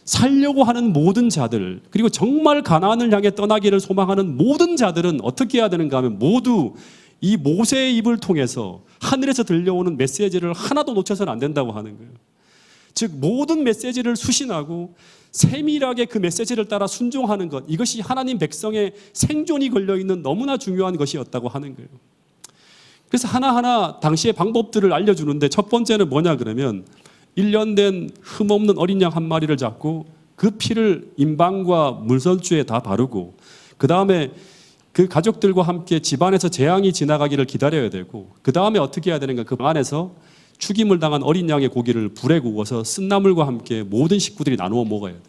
살려고 하는 모든 자들, 그리고 정말 가나안을 향해 떠나기를 소망하는 모든 자들은 어떻게 해야 되는가 하면 모두 이 모세의 입을 통해서 하늘에서 들려오는 메시지를 하나도 놓쳐서는 안 된다고 하는 거예요. 즉 모든 메시지를 수신하고 세밀하게 그 메시지를 따라 순종하는 것, 이것이 하나님 백성의 생존이 걸려있는 너무나 중요한 것이었다고 하는 거예요. 그래서 하나하나 당시의 방법들을 알려주는데 첫 번째는 뭐냐 그러면 1년 된 흠없는 어린 양 한 마리를 잡고 그 피를 임방과 물선주에 다 바르고 그 다음에 그 가족들과 함께 집안에서 재앙이 지나가기를 기다려야 되고 그 다음에 어떻게 해야 되는가, 그 안에서 죽임을 당한 어린 양의 고기를 불에 구워서 쓴나물과 함께 모든 식구들이 나누어 먹어야 돼요.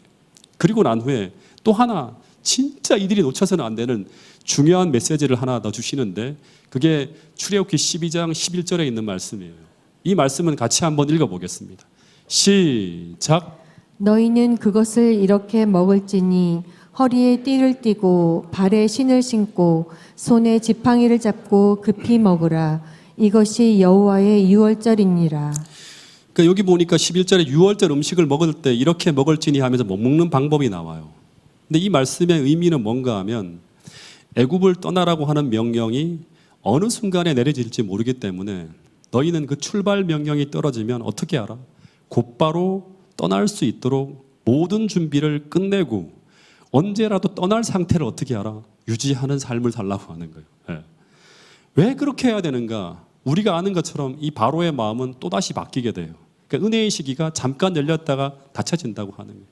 그리고 난 후에 또 하나 진짜 이들이 놓쳐서는 안 되는 중요한 메시지를 하나 더 주시는데 그게 출애굽기 12장 11절에 있는 말씀이에요. 이 말씀은 같이 한번 읽어보겠습니다. 시작. 너희는 그것을 이렇게 먹을지니 허리에 띠를 띠고 발에 신을 신고 손에 지팡이를 잡고 급히 먹으라. 이것이 여호와의 유월절이니라. 그러니까 여기 보니까 11절에 유월절 음식을 먹을 때 이렇게 먹을지니 하면서 못 먹는 방법이 나와요. 근데 이 말씀의 의미는 뭔가 하면 애굽을 떠나라고 하는 명령이 어느 순간에 내려질지 모르기 때문에 너희는 그 출발 명령이 떨어지면 어떻게 알아? 곧바로 떠날 수 있도록 모든 준비를 끝내고 언제라도 떠날 상태를 어떻게 알아? 유지하는 삶을 살라고 하는 거예요. 네. 왜 그렇게 해야 되는가? 우리가 아는 것처럼 이 바로의 마음은 또다시 바뀌게 돼요. 그러니까 은혜의 시기가 잠깐 열렸다가 닫혀진다고 하는 거예요.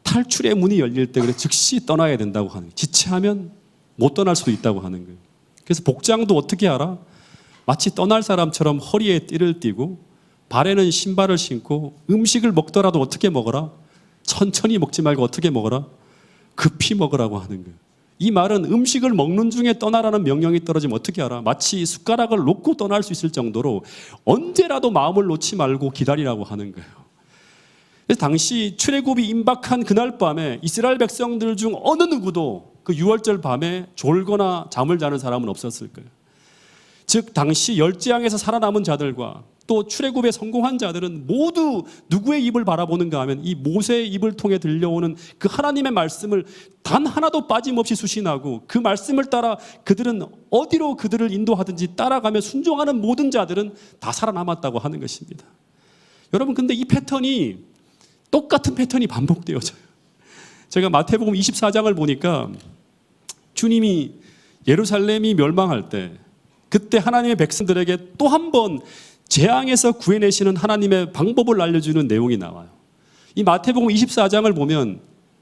탈출의 문이 열릴 때 그래 즉시 떠나야 된다고 하는 거예요. 지체하면 못 떠날 수도 있다고 하는 거예요. 그래서 복장도 어떻게 알아? 마치 떠날 사람처럼 허리에 띠를 띠고 발에는 신발을 신고 음식을 먹더라도 어떻게 먹어라? 천천히 먹지 말고 어떻게 먹어라? 급히 먹으라고 하는 거예요. 이 말은 음식을 먹는 중에 떠나라는 명령이 떨어지면 어떻게 알아? 마치 숟가락을 놓고 떠날 수 있을 정도로 언제라도 마음을 놓지 말고 기다리라고 하는 거예요. 그래서 당시 출애굽이 임박한 그날 밤에 이스라엘 백성들 중 어느 누구도 그 유월절 밤에 졸거나 잠을 자는 사람은 없었을 거예요. 즉 당시 열재앙에서 살아남은 자들과 또 출애굽에 성공한 자들은 모두 누구의 입을 바라보는가 하면 이 모세의 입을 통해 들려오는 그 하나님의 말씀을 단 하나도 빠짐없이 수신하고 그 말씀을 따라 그들은 어디로 그들을 인도하든지 따라가며 순종하는 모든 자들은 다 살아남았다고 하는 것입니다. 여러분 근데 이 패턴이 똑같은 패턴이 반복되어져요. 제가 마태복음 24장을 보니까 주님이 예루살렘이 멸망할 때 그때 하나님의 백성들에게 또 한 번 재앙에서 구해내시는 하나님의 방법을 알려주는 내용이 나와요. 이 마태복음 24장을 보면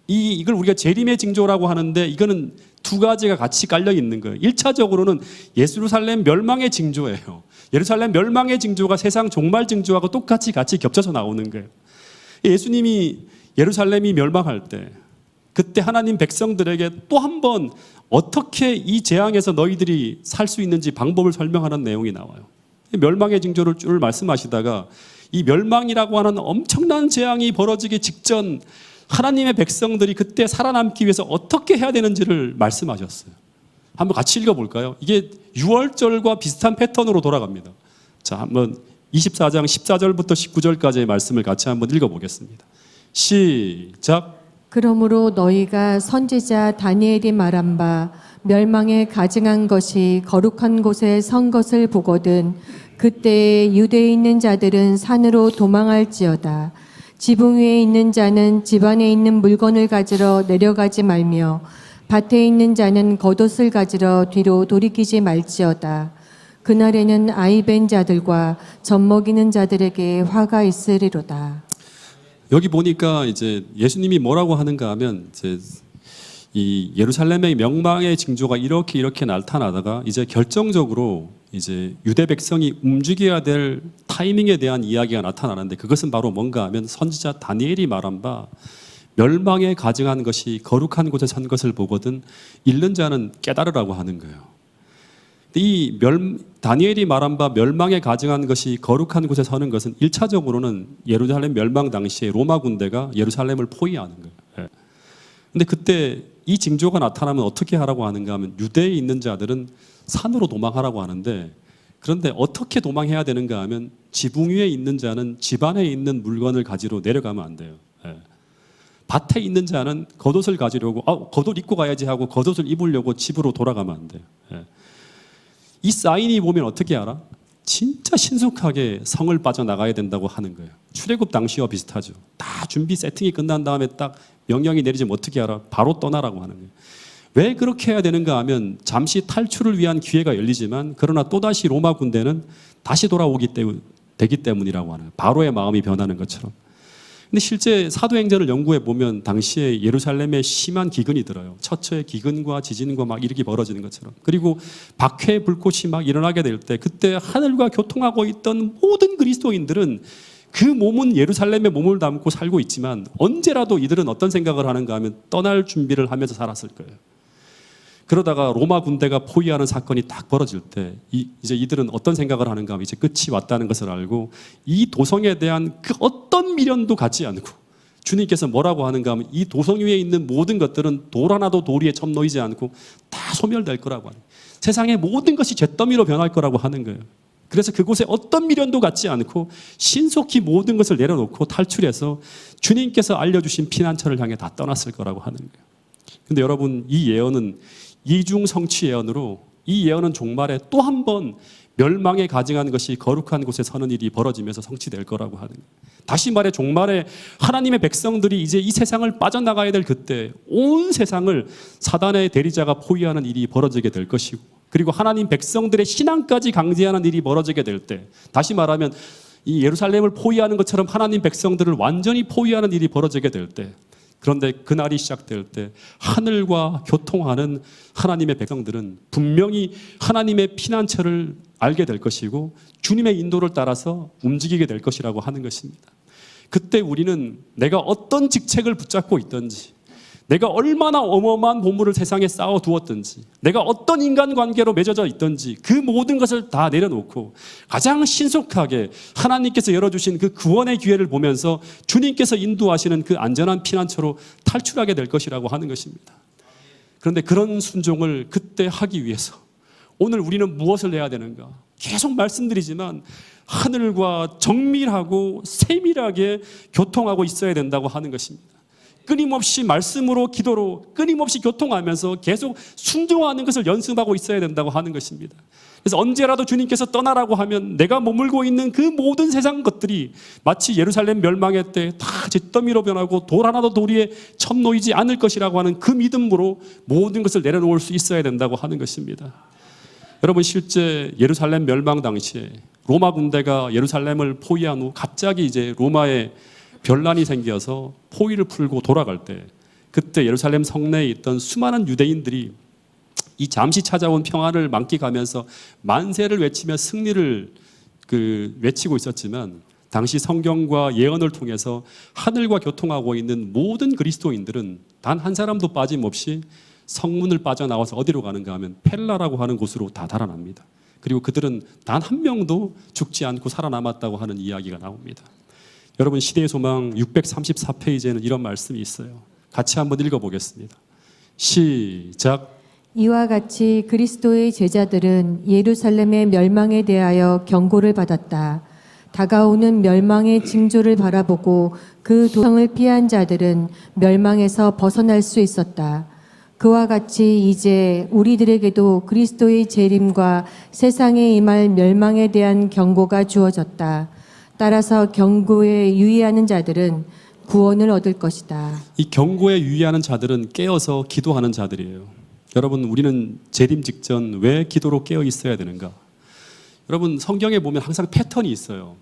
이걸 우리가 재림의 징조라고 하는데 이거는 두 가지가 같이 깔려 있는 거예요. 1차적으로는 예루살렘 멸망의 징조예요. 예루살렘 멸망의 징조가 세상 종말 징조하고 똑같이 같이 겹쳐서 나오는 거예요. 예수님이 예루살렘이 멸망할 때 그때 하나님 백성들에게 또 한 번 어떻게 이 재앙에서 너희들이 살 수 있는지 방법을 설명하는 내용이 나와요. 멸망의 징조를 쭉 말씀하시다가 이 멸망이라고 하는 엄청난 재앙이 벌어지기 직전 하나님의 백성들이 그때 살아남기 위해서 어떻게 해야 되는지를 말씀하셨어요. 한번 같이 읽어볼까요? 이게 유월절과 비슷한 패턴으로 돌아갑니다. 자, 한번 24장 14절부터 19절까지의 말씀을 같이 한번 읽어보겠습니다. 시작. 그러므로 너희가 선지자 다니엘이 말한 바 멸망에 가증한 것이 거룩한 곳에 선 것을 보거든 그때에 유대에 있는 자들은 산으로 도망할지어다. 지붕 위에 있는 자는 집 안에 있는 물건을 가지러 내려가지 말며 밭에 있는 자는 겉옷을 가지러 뒤로 돌이키지 말지어다. 그날에는 아이 벤 자들과 젖 먹이는 자들에게 화가 있으리로다. 여기 보니까 이제 예수님이 뭐라고 하는가 하면 이제 이 예루살렘의 명망의 징조가 이렇게 나타나다가 이제 결정적으로 이제 유대 백성이 움직여야 될 타이밍에 대한 이야기가 나타나는데 그것은 바로 뭔가 하면 선지자 다니엘이 말한 바 멸망에 가증한 것이 거룩한 곳에 선 것을 보거든 잃는 자는 깨달으라고 하는 거예요. 이 다니엘이 말한 바 멸망에 가증한 것이 거룩한 곳에 서는 것은 1차적으로는 예루살렘 멸망 당시에 로마 군대가 예루살렘을 포위하는 거예요. 근데 그때 이 징조가 나타나면 어떻게 하라고 하는가 하면 유대에 있는 자들은 산으로 도망하라고 하는데, 그런데 어떻게 도망해야 되는가 하면 지붕 위에 있는 자는 집 안에 있는 물건을 가지러 내려가면 안 돼요. 밭에 있는 자는 겉옷을 가지려고 겉옷 입고 가야지 하고 겉옷을 입으려고 집으로 돌아가면 안 돼요. 이 사인이 보면 어떻게 알아? 진짜 신속하게 성을 빠져나가야 된다고 하는 거예요. 출애굽 당시와 비슷하죠. 다 준비 세팅이 끝난 다음에 딱 명령이 내리지면 어떻게 알아? 바로 떠나라고 하는 거예요. 왜 그렇게 해야 되는가 하면 잠시 탈출을 위한 기회가 열리지만 그러나 또다시 로마 군대는 다시 되기 때문이라고 하는 거예요. 바로의 마음이 변하는 것처럼. 근데 실제 사도행전을 연구해 보면 당시에 예루살렘에 심한 기근이 들어요. 처처의 기근과 지진과 막 이렇게 벌어지는 것처럼. 그리고 박해 불꽃이 막 일어나게 될 때 그때 하늘과 교통하고 있던 모든 그리스도인들은 그 몸은 예루살렘에 몸을 담고 살고 있지만 언제라도 이들은 어떤 생각을 하는가 하면 떠날 준비를 하면서 살았을 거예요. 그러다가 로마 군대가 포위하는 사건이 딱 벌어질 때 이제 이들은 어떤 생각을 하는가 하면 이제 끝이 왔다는 것을 알고 이 도성에 대한 그 어떤 미련도 갖지 않고 주님께서 뭐라고 하는가 하면 이 도성 위에 있는 모든 것들은 돌 하나도 돌 위에 첨놓이지 않고 다 소멸될 거라고 하는 거예요. 세상의 모든 것이 잿더미로 변할 거라고 하는 거예요. 그래서 그곳에 어떤 미련도 갖지 않고 신속히 모든 것을 내려놓고 탈출해서 주님께서 알려주신 피난처를 향해 다 떠났을 거라고 하는 거예요. 근데 여러분, 이 예언은 이중 성취 예언으로 이 예언은 종말에 또 한 번 멸망에 가증한 것이 거룩한 곳에 서는 일이 벌어지면서 성취될 거라고 하는 거예요. 다시 말해 종말에 하나님의 백성들이 이제 이 세상을 빠져나가야 될 그때 온 세상을 사단의 대리자가 포위하는 일이 벌어지게 될 것이고, 그리고 하나님 백성들의 신앙까지 강제하는 일이 벌어지게 될 때, 다시 말하면 이 예루살렘을 포위하는 것처럼 하나님 백성들을 완전히 포위하는 일이 벌어지게 될 때, 그런데 그날이 시작될 때 하늘과 교통하는 하나님의 백성들은 분명히 하나님의 피난처를 알게 될 것이고 주님의 인도를 따라서 움직이게 될 것이라고 하는 것입니다. 그때 우리는 내가 어떤 직책을 붙잡고 있든지, 내가 얼마나 어마어마한 보물을 세상에 쌓아두었든지, 내가 어떤 인간관계로 맺어져 있든지 그 모든 것을 다 내려놓고 가장 신속하게 하나님께서 열어주신 그 구원의 기회를 보면서 주님께서 인도하시는 그 안전한 피난처로 탈출하게 될 것이라고 하는 것입니다. 그런데 그런 순종을 그때 하기 위해서 오늘 우리는 무엇을 해야 되는가? 계속 말씀드리지만 하늘과 정밀하고 세밀하게 교통하고 있어야 된다고 하는 것입니다. 끊임없이 말씀으로 기도로 끊임없이 교통하면서 계속 순종하는 것을 연습하고 있어야 된다고 하는 것입니다. 그래서 언제라도 주님께서 떠나라고 하면 내가 머물고 있는 그 모든 세상 것들이 마치 예루살렘 멸망의 때 다 잿더미로 변하고 돌 하나도 돌 위에 첨놓이지 않을 것이라고 하는 그 믿음으로 모든 것을 내려놓을 수 있어야 된다고 하는 것입니다. 여러분, 실제 예루살렘 멸망 당시에 로마 군대가 예루살렘을 포위한 후 갑자기 이제 로마의 변란이 생겨서 포위를 풀고 돌아갈 때, 그때 예루살렘 성내에 있던 수많은 유대인들이 이 잠시 찾아온 평안을 만끽하면서 만세를 외치며 승리를 외치고 있었지만, 당시 성경과 예언을 통해서 하늘과 교통하고 있는 모든 그리스도인들은 단 한 사람도 빠짐없이 성문을 빠져나와서 어디로 가는가 하면 펠라라고 하는 곳으로 다 달아납니다. 그리고 그들은 단 한 명도 죽지 않고 살아남았다고 하는 이야기가 나옵니다. 여러분, 시대의 소망 634페이지에는 이런 말씀이 있어요. 같이 한번 읽어보겠습니다. 시작. 이와 같이 그리스도의 제자들은 예루살렘의 멸망에 대하여 경고를 받았다. 다가오는 멸망의 징조를 바라보고 그 도성을 피한 자들은 멸망에서 벗어날 수 있었다. 그와 같이 이제 우리들에게도 그리스도의 재림과 세상에 임할 멸망에 대한 경고가 주어졌다. 따라서 경고에 유의하는 자들은 구원을 얻을 것이다. 이 경고에 유의하는 자들은 깨어서 기도하는 자들이에요. 여러분, 우리는 재림 직전 왜 기도로 깨어 있어야 되는가? 여러분, 성경에 보면 항상 패턴이 있어요.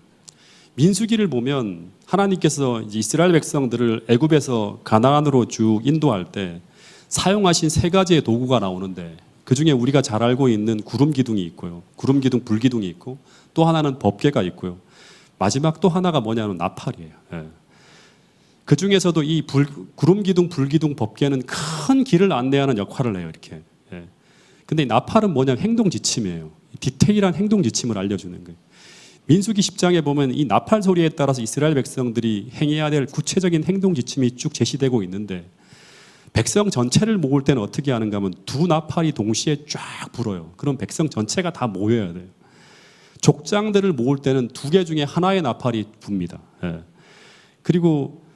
민수기를 보면 하나님께서 이제 이스라엘 백성들을 애굽에서 가나안으로 쭉 인도할 때 사용하신 세 가지의 도구가 나오는데, 그 중에 우리가 잘 알고 있는 구름 기둥이 있고요, 구름 기둥, 불 기둥이 있고, 또 하나는 법궤가 있고요, 마지막 또 하나가 뭐냐면 나팔이에요. 예. 그 중에서도 이 구름 기둥, 불 기둥 법계는 큰 길을 안내하는 역할을 해요. 이렇게. 예. 근데 이 나팔은 뭐냐면 행동 지침이에요. 디테일한 행동 지침을 알려주는 거예요. 민수기 10장에 보면 이 나팔 소리에 따라서 이스라엘 백성들이 행해야 될 구체적인 행동 지침이 쭉 제시되고 있는데, 백성 전체를 모을 때는 어떻게 하는가 하면 두 나팔이 동시에 쫙 불어요. 그럼 백성 전체가 다 모여야 돼요. 족장들을 모을 때는 두 개 중에 하나의 나팔이 붑니다. 예. 그리고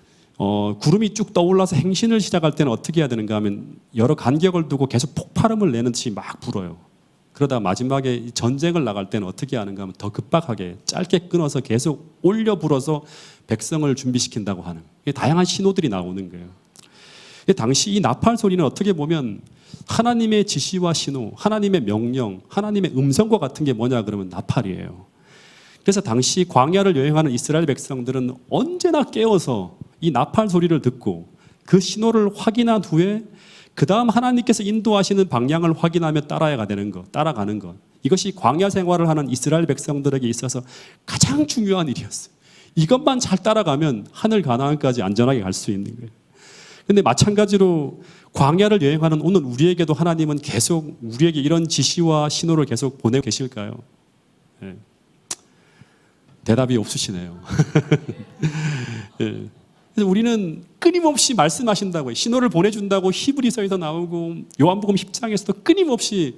구름이 쭉 떠올라서 행신을 시작할 때는 어떻게 해야 되는가 하면 여러 간격을 두고 계속 폭발음을 내는 듯이 막 불어요. 그러다 마지막에 전쟁을 나갈 때는 어떻게 하는가 하면 더 급박하게 짧게 끊어서 계속 올려 불어서 백성을 준비시킨다고 하는, 다양한 신호들이 나오는 거예요. 당시 이 나팔 소리는 어떻게 보면 하나님의 지시와 신호, 하나님의 명령, 하나님의 음성과 같은 게 뭐냐 그러면 나팔이에요. 그래서 당시 광야를 여행하는 이스라엘 백성들은 언제나 깨어서 이 나팔 소리를 듣고 그 신호를 확인한 후에 그 다음 하나님께서 인도하시는 방향을 확인하며 따라가는 것. 이것이 광야 생활을 하는 이스라엘 백성들에게 있어서 가장 중요한 일이었어요. 이것만 잘 따라가면 하늘 가나안까지 안전하게 갈 수 있는 거예요. 근데 마찬가지로 광야를 여행하는 오늘 우리에게도 하나님은 계속 우리에게 이런 지시와 신호를 계속 보내고 계실까요? 네. 대답이 없으시네요. 네. 그래서 우리는 끊임없이 말씀하신다고요. 신호를 보내준다고 히브리서에서 나오고 요한복음 10장에서도 끊임없이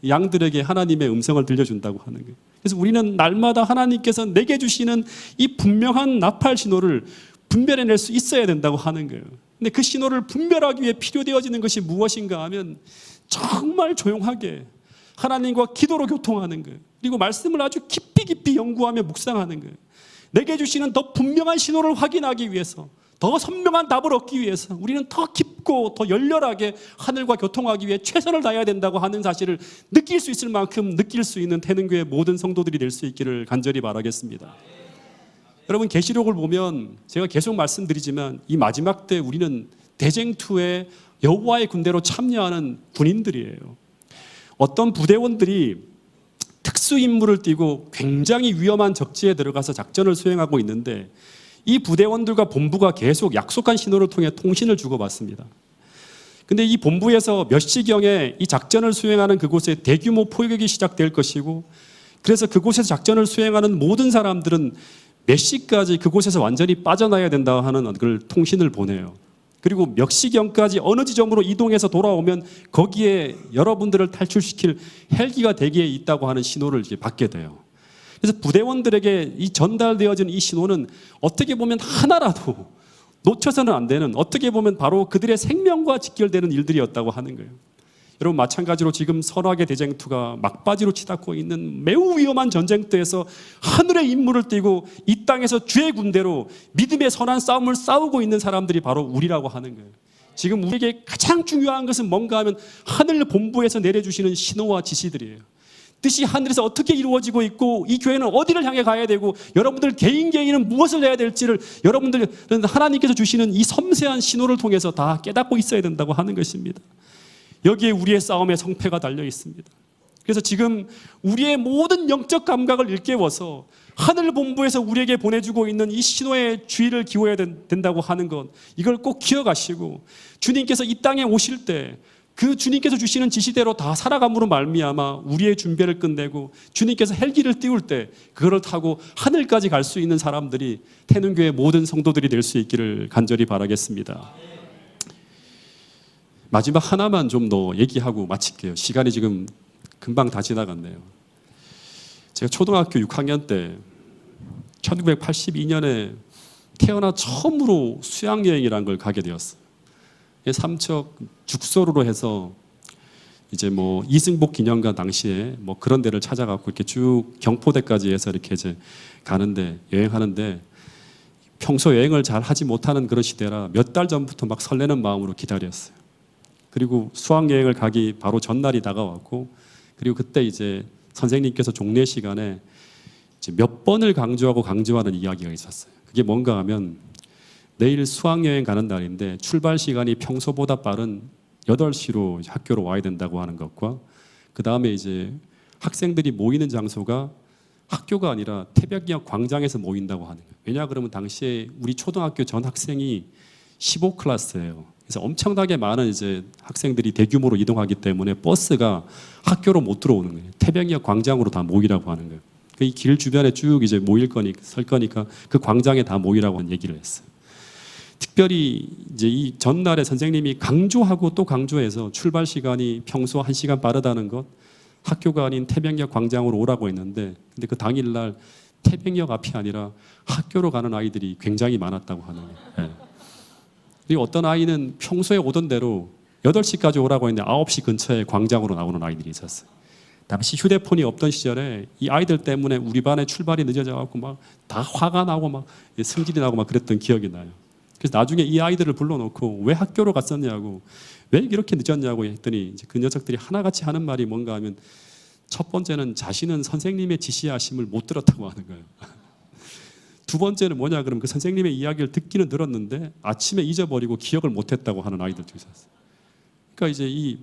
양들에게 하나님의 음성을 들려준다고 하는 거예요. 그래서 우리는 날마다 하나님께서 내게 주시는 이 분명한 나팔 신호를 분별해낼 수 있어야 된다고 하는 거예요. 근데 그 신호를 분별하기 위해 필요되어지는 것이 무엇인가 하면 정말 조용하게 하나님과 기도로 교통하는 거예요. 그리고 말씀을 아주 깊이 연구하며 묵상하는 거예요. 내게 주시는 더 분명한 신호를 확인하기 위해서, 더 선명한 답을 얻기 위해서 우리는 더 깊고 더 열렬하게 하늘과 교통하기 위해 최선을 다해야 된다고 하는 사실을 느낄 수 있을 만큼 느낄 수 있는 태능교회 모든 성도들이 될 수 있기를 간절히 바라겠습니다. 여러분, 계시록을 보면 제가 계속 말씀드리지만 이 마지막 때 우리는 대쟁투에 여호와의 군대로 참여하는 군인들이에요. 어떤 부대원들이 특수 임무를 띠고 굉장히 위험한 적지에 들어가서 작전을 수행하고 있는데, 이 부대원들과 본부가 계속 약속한 신호를 통해 통신을 주고받습니다. 근데 이 본부에서 몇 시경에 이 작전을 수행하는 그곳에 대규모 포격이 시작될 것이고, 그래서 그곳에서 작전을 수행하는 모든 사람들은 몇 시까지 그곳에서 완전히 빠져나야 된다 하는 그 통신을 보내요. 그리고 몇 시경까지 어느 지점으로 이동해서 돌아오면 거기에 여러분들을 탈출시킬 헬기가 대기에 있다고 하는 신호를 이제 받게 돼요. 그래서 부대원들에게 이 전달되어진 이 신호는 어떻게 보면 하나라도 놓쳐서는 안 되는, 어떻게 보면 바로 그들의 생명과 직결되는 일들이었다고 하는 거예요. 여러분, 마찬가지로 지금 선악의 대쟁투가 막바지로 치닫고 있는 매우 위험한 전쟁터에서 하늘의 임무를 띠고 이 땅에서 주의 군대로 믿음의 선한 싸움을 싸우고 있는 사람들이 바로 우리라고 하는 거예요. 지금 우리에게 가장 중요한 것은 뭔가 하면 하늘 본부에서 내려주시는 신호와 지시들이에요. 뜻이 하늘에서 어떻게 이루어지고 있고 이 교회는 어디를 향해 가야 되고 여러분들 개인은 무엇을 해야 될지를 여러분들은 하나님께서 주시는 이 섬세한 신호를 통해서 다 깨닫고 있어야 된다고 하는 것입니다. 여기에 우리의 싸움의 성패가 달려 있습니다. 그래서 지금 우리의 모든 영적 감각을 일깨워서 하늘 본부에서 우리에게 보내주고 있는 이 신호의 주의를 기울여야 된다고 하는 것, 이걸 꼭 기억하시고 주님께서 이 땅에 오실 때 그 주님께서 주시는 지시대로 다 살아감으로 말미암아 우리의 준비를 끝내고 주님께서 헬기를 띄울 때 그거를 타고 하늘까지 갈 수 있는 사람들이 태능교회 모든 성도들이 될 수 있기를 간절히 바라겠습니다. 마지막 하나만 좀 더 얘기하고 마칠게요. 시간이 지금 금방 다 지나갔네요. 제가 초등학교 6학년 때 1982년에 태어나 처음으로 수양여행이라는 걸 가게 되었어요. 삼척 죽소로로 해서 이제 뭐 이승복 기념관 당시에 뭐 그런 데를 찾아가고 이렇게 쭉 경포대까지 해서 이렇게 이제 가는데, 여행하는데 평소 여행을 잘 하지 못하는 그런 시대라 몇 달 전부터 막 설레는 마음으로 기다렸어요. 그리고 수학여행을 가기 바로 전날이 다가왔고, 그리고 그때 이제 선생님께서 종례 시간에 이제 몇 번을 강조하는 이야기가 있었어요. 그게 뭔가 하면 내일 수학여행 가는 날인데 출발 시간이 평소보다 빠른 8시로 학교로 와야 된다고 하는 것과, 그 다음에 이제 학생들이 모이는 장소가 학교가 아니라 태백역 광장에서 모인다고 하는 거예요. 왜냐 그러면 당시에 우리 초등학교 전 학생이 15클래스예요. 그래서 엄청나게 많은 이제 학생들이 대규모로 이동하기 때문에 버스가 학교로 못 들어오는 거예요. 태평역 광장으로 다 모이라고 하는 거예요. 이 길 주변에 쭉 이제 모일 거니까 설 거니까 그 광장에 다 모이라고 얘기를 했어요. 특별히 이제 이 전날에 선생님이 강조하고 또 강조해서 출발 시간이 평소 1시간 빠르다는 것, 학교가 아닌 태평역 광장으로 오라고 했는데, 근데 그 당일날 태평역 앞이 아니라 학교로 가는 아이들이 굉장히 많았다고 하는 거예요. 네. 그리고 어떤 아이는 평소에 오던 대로 8시까지 오라고 했는데 9시 근처에 광장으로 나오는 아이들이 있었어요. 당시 휴대폰이 없던 시절에 이 아이들 때문에 우리 반의 출발이 늦어져 갖고 막 다 화가 나고 막 승질이 나고 막 그랬던 기억이 나요. 그래서 나중에 이 아이들을 불러놓고 왜 학교로 갔었냐고, 왜 이렇게 늦었냐고 했더니 이제 그 녀석들이 하나같이 하는 말이 뭔가 하면, 첫 번째는 자신은 선생님의 지시하심을 못 들었다고 하는 거예요. 두 번째는 뭐냐 그러면 그 선생님의 이야기를 듣기는 들었는데 아침에 잊어버리고 기억을 못했다고 하는 아이들도 있었어요. 그러니까 이제 이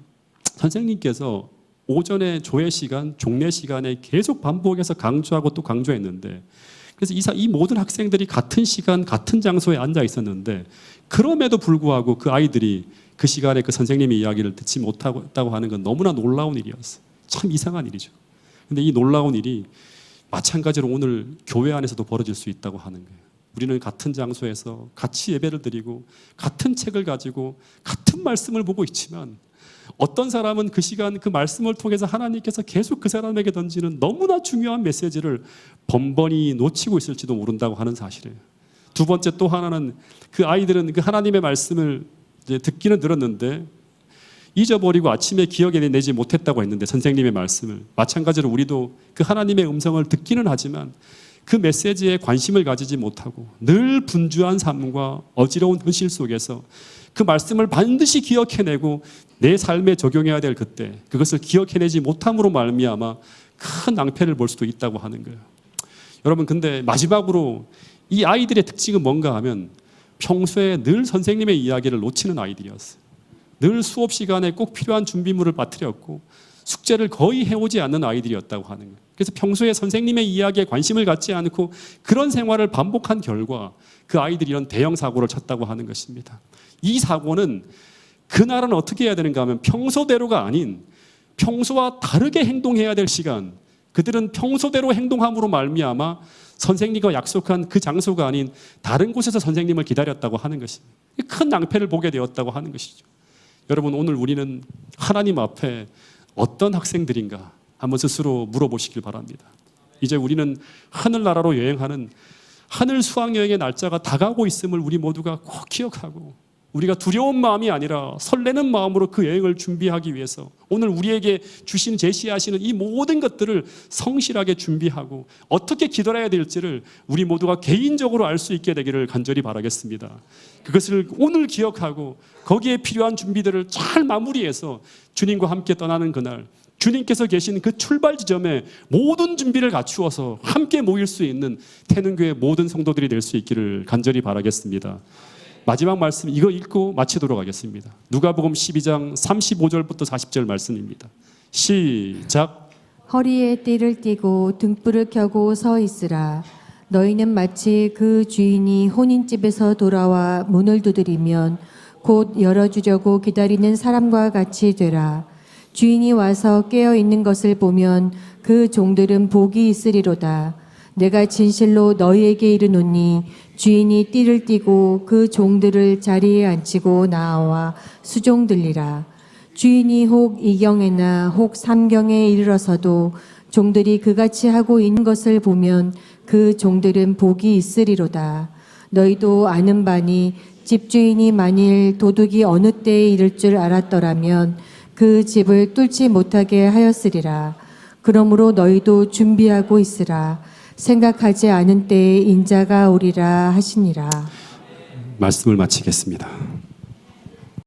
선생님께서 오전에 조회 시간, 종례 시간에 계속 반복해서 강조하고 또 강조했는데, 그래서 이 모든 학생들이 같은 시간, 같은 장소에 앉아 있었는데, 그럼에도 불구하고 그 아이들이 그 시간에 그 선생님의 이야기를 듣지 못했다고 하는 건 너무나 놀라운 일이었어요. 참 이상한 일이죠. 근데 이 놀라운 일이 마찬가지로 오늘 교회 안에서도 벌어질 수 있다고 하는 거예요. 우리는 같은 장소에서 같이 예배를 드리고 같은 책을 가지고 같은 말씀을 보고 있지만, 어떤 사람은 그 시간 그 말씀을 통해서 하나님께서 계속 그 사람에게 던지는 너무나 중요한 메시지를 번번이 놓치고 있을지도 모른다고 하는 사실이에요. 두 번째 또 하나는, 그 아이들은 그 하나님의 말씀을 이제 듣기는 들었는데 잊어버리고 아침에 기억에 내지 못했다고 했는데, 선생님의 말씀을 마찬가지로 우리도 그 하나님의 음성을 듣기는 하지만 그 메시지에 관심을 가지지 못하고 늘 분주한 삶과 어지러운 현실 속에서 그 말씀을 반드시 기억해내고 내 삶에 적용해야 될 그때 그것을 기억해내지 못함으로 말미암아 큰 낭패를 볼 수도 있다고 하는 거예요. 여러분, 근데 마지막으로 이 아이들의 특징은 뭔가 하면 평소에 늘 선생님의 이야기를 놓치는 아이들이었어요. 늘 수업 시간에 꼭 필요한 준비물을 빠뜨렸고 숙제를 거의 해오지 않는 아이들이었다고 하는 거예요. 그래서 평소에 선생님의 이야기에 관심을 갖지 않고 그런 생활을 반복한 결과 그 아이들이 이런 대형 사고를 쳤다고 하는 것입니다. 이 사고는 그날은 어떻게 해야 되는가 하면 평소대로가 아닌 평소와 다르게 행동해야 될 시간, 그들은 평소대로 행동함으로 말미암아 선생님과 약속한 그 장소가 아닌 다른 곳에서 선생님을 기다렸다고 하는 것입니다. 큰 낭패를 보게 되었다고 하는 것이죠. 여러분, 오늘 우리는 하나님 앞에 어떤 학생들인가 한번 스스로 물어보시길 바랍니다. 이제 우리는 하늘나라로 여행하는 하늘 수학여행의 날짜가 다가오고 있음을 우리 모두가 꼭 기억하고, 우리가 두려운 마음이 아니라 설레는 마음으로 그 여행을 준비하기 위해서 오늘 우리에게 주신 제시하시는 이 모든 것들을 성실하게 준비하고 어떻게 기도해야 될지를 우리 모두가 개인적으로 알 수 있게 되기를 간절히 바라겠습니다. 그것을 오늘 기억하고 거기에 필요한 준비들을 잘 마무리해서 주님과 함께 떠나는 그날, 주님께서 계신 그 출발 지점에 모든 준비를 갖추어서 함께 모일 수 있는 태능교회 모든 성도들이 될 수 있기를 간절히 바라겠습니다. 마지막 말씀 이거 읽고 마치도록 하겠습니다. 누가복음 12장 35절부터 40절 말씀입니다. 시작. 허리에 띠를 띠고 등불을 켜고 서 있으라. 너희는 마치 그 주인이 혼인집에서 돌아와 문을 두드리면 곧 열어주려고 기다리는 사람과 같이 되라. 주인이 와서 깨어 있는 것을 보면 그 종들은 복이 있으리로다. 내가 진실로 너희에게 이르노니 주인이 띠를 띠고 그 종들을 자리에 앉히고 나와 수종들리라. 주인이 혹 이경에나 혹 삼경에 이르러서도 종들이 그같이 하고 있는 것을 보면 그 종들은 복이 있으리로다. 너희도 아는 바니 집주인이 만일 도둑이 어느 때에 이를 줄 알았더라면 그 집을 뚫지 못하게 하였으리라. 그러므로 너희도 준비하고 있으라. 생각하지 않은 때에 인자가 오리라 하시니라. 말씀을 마치겠습니다.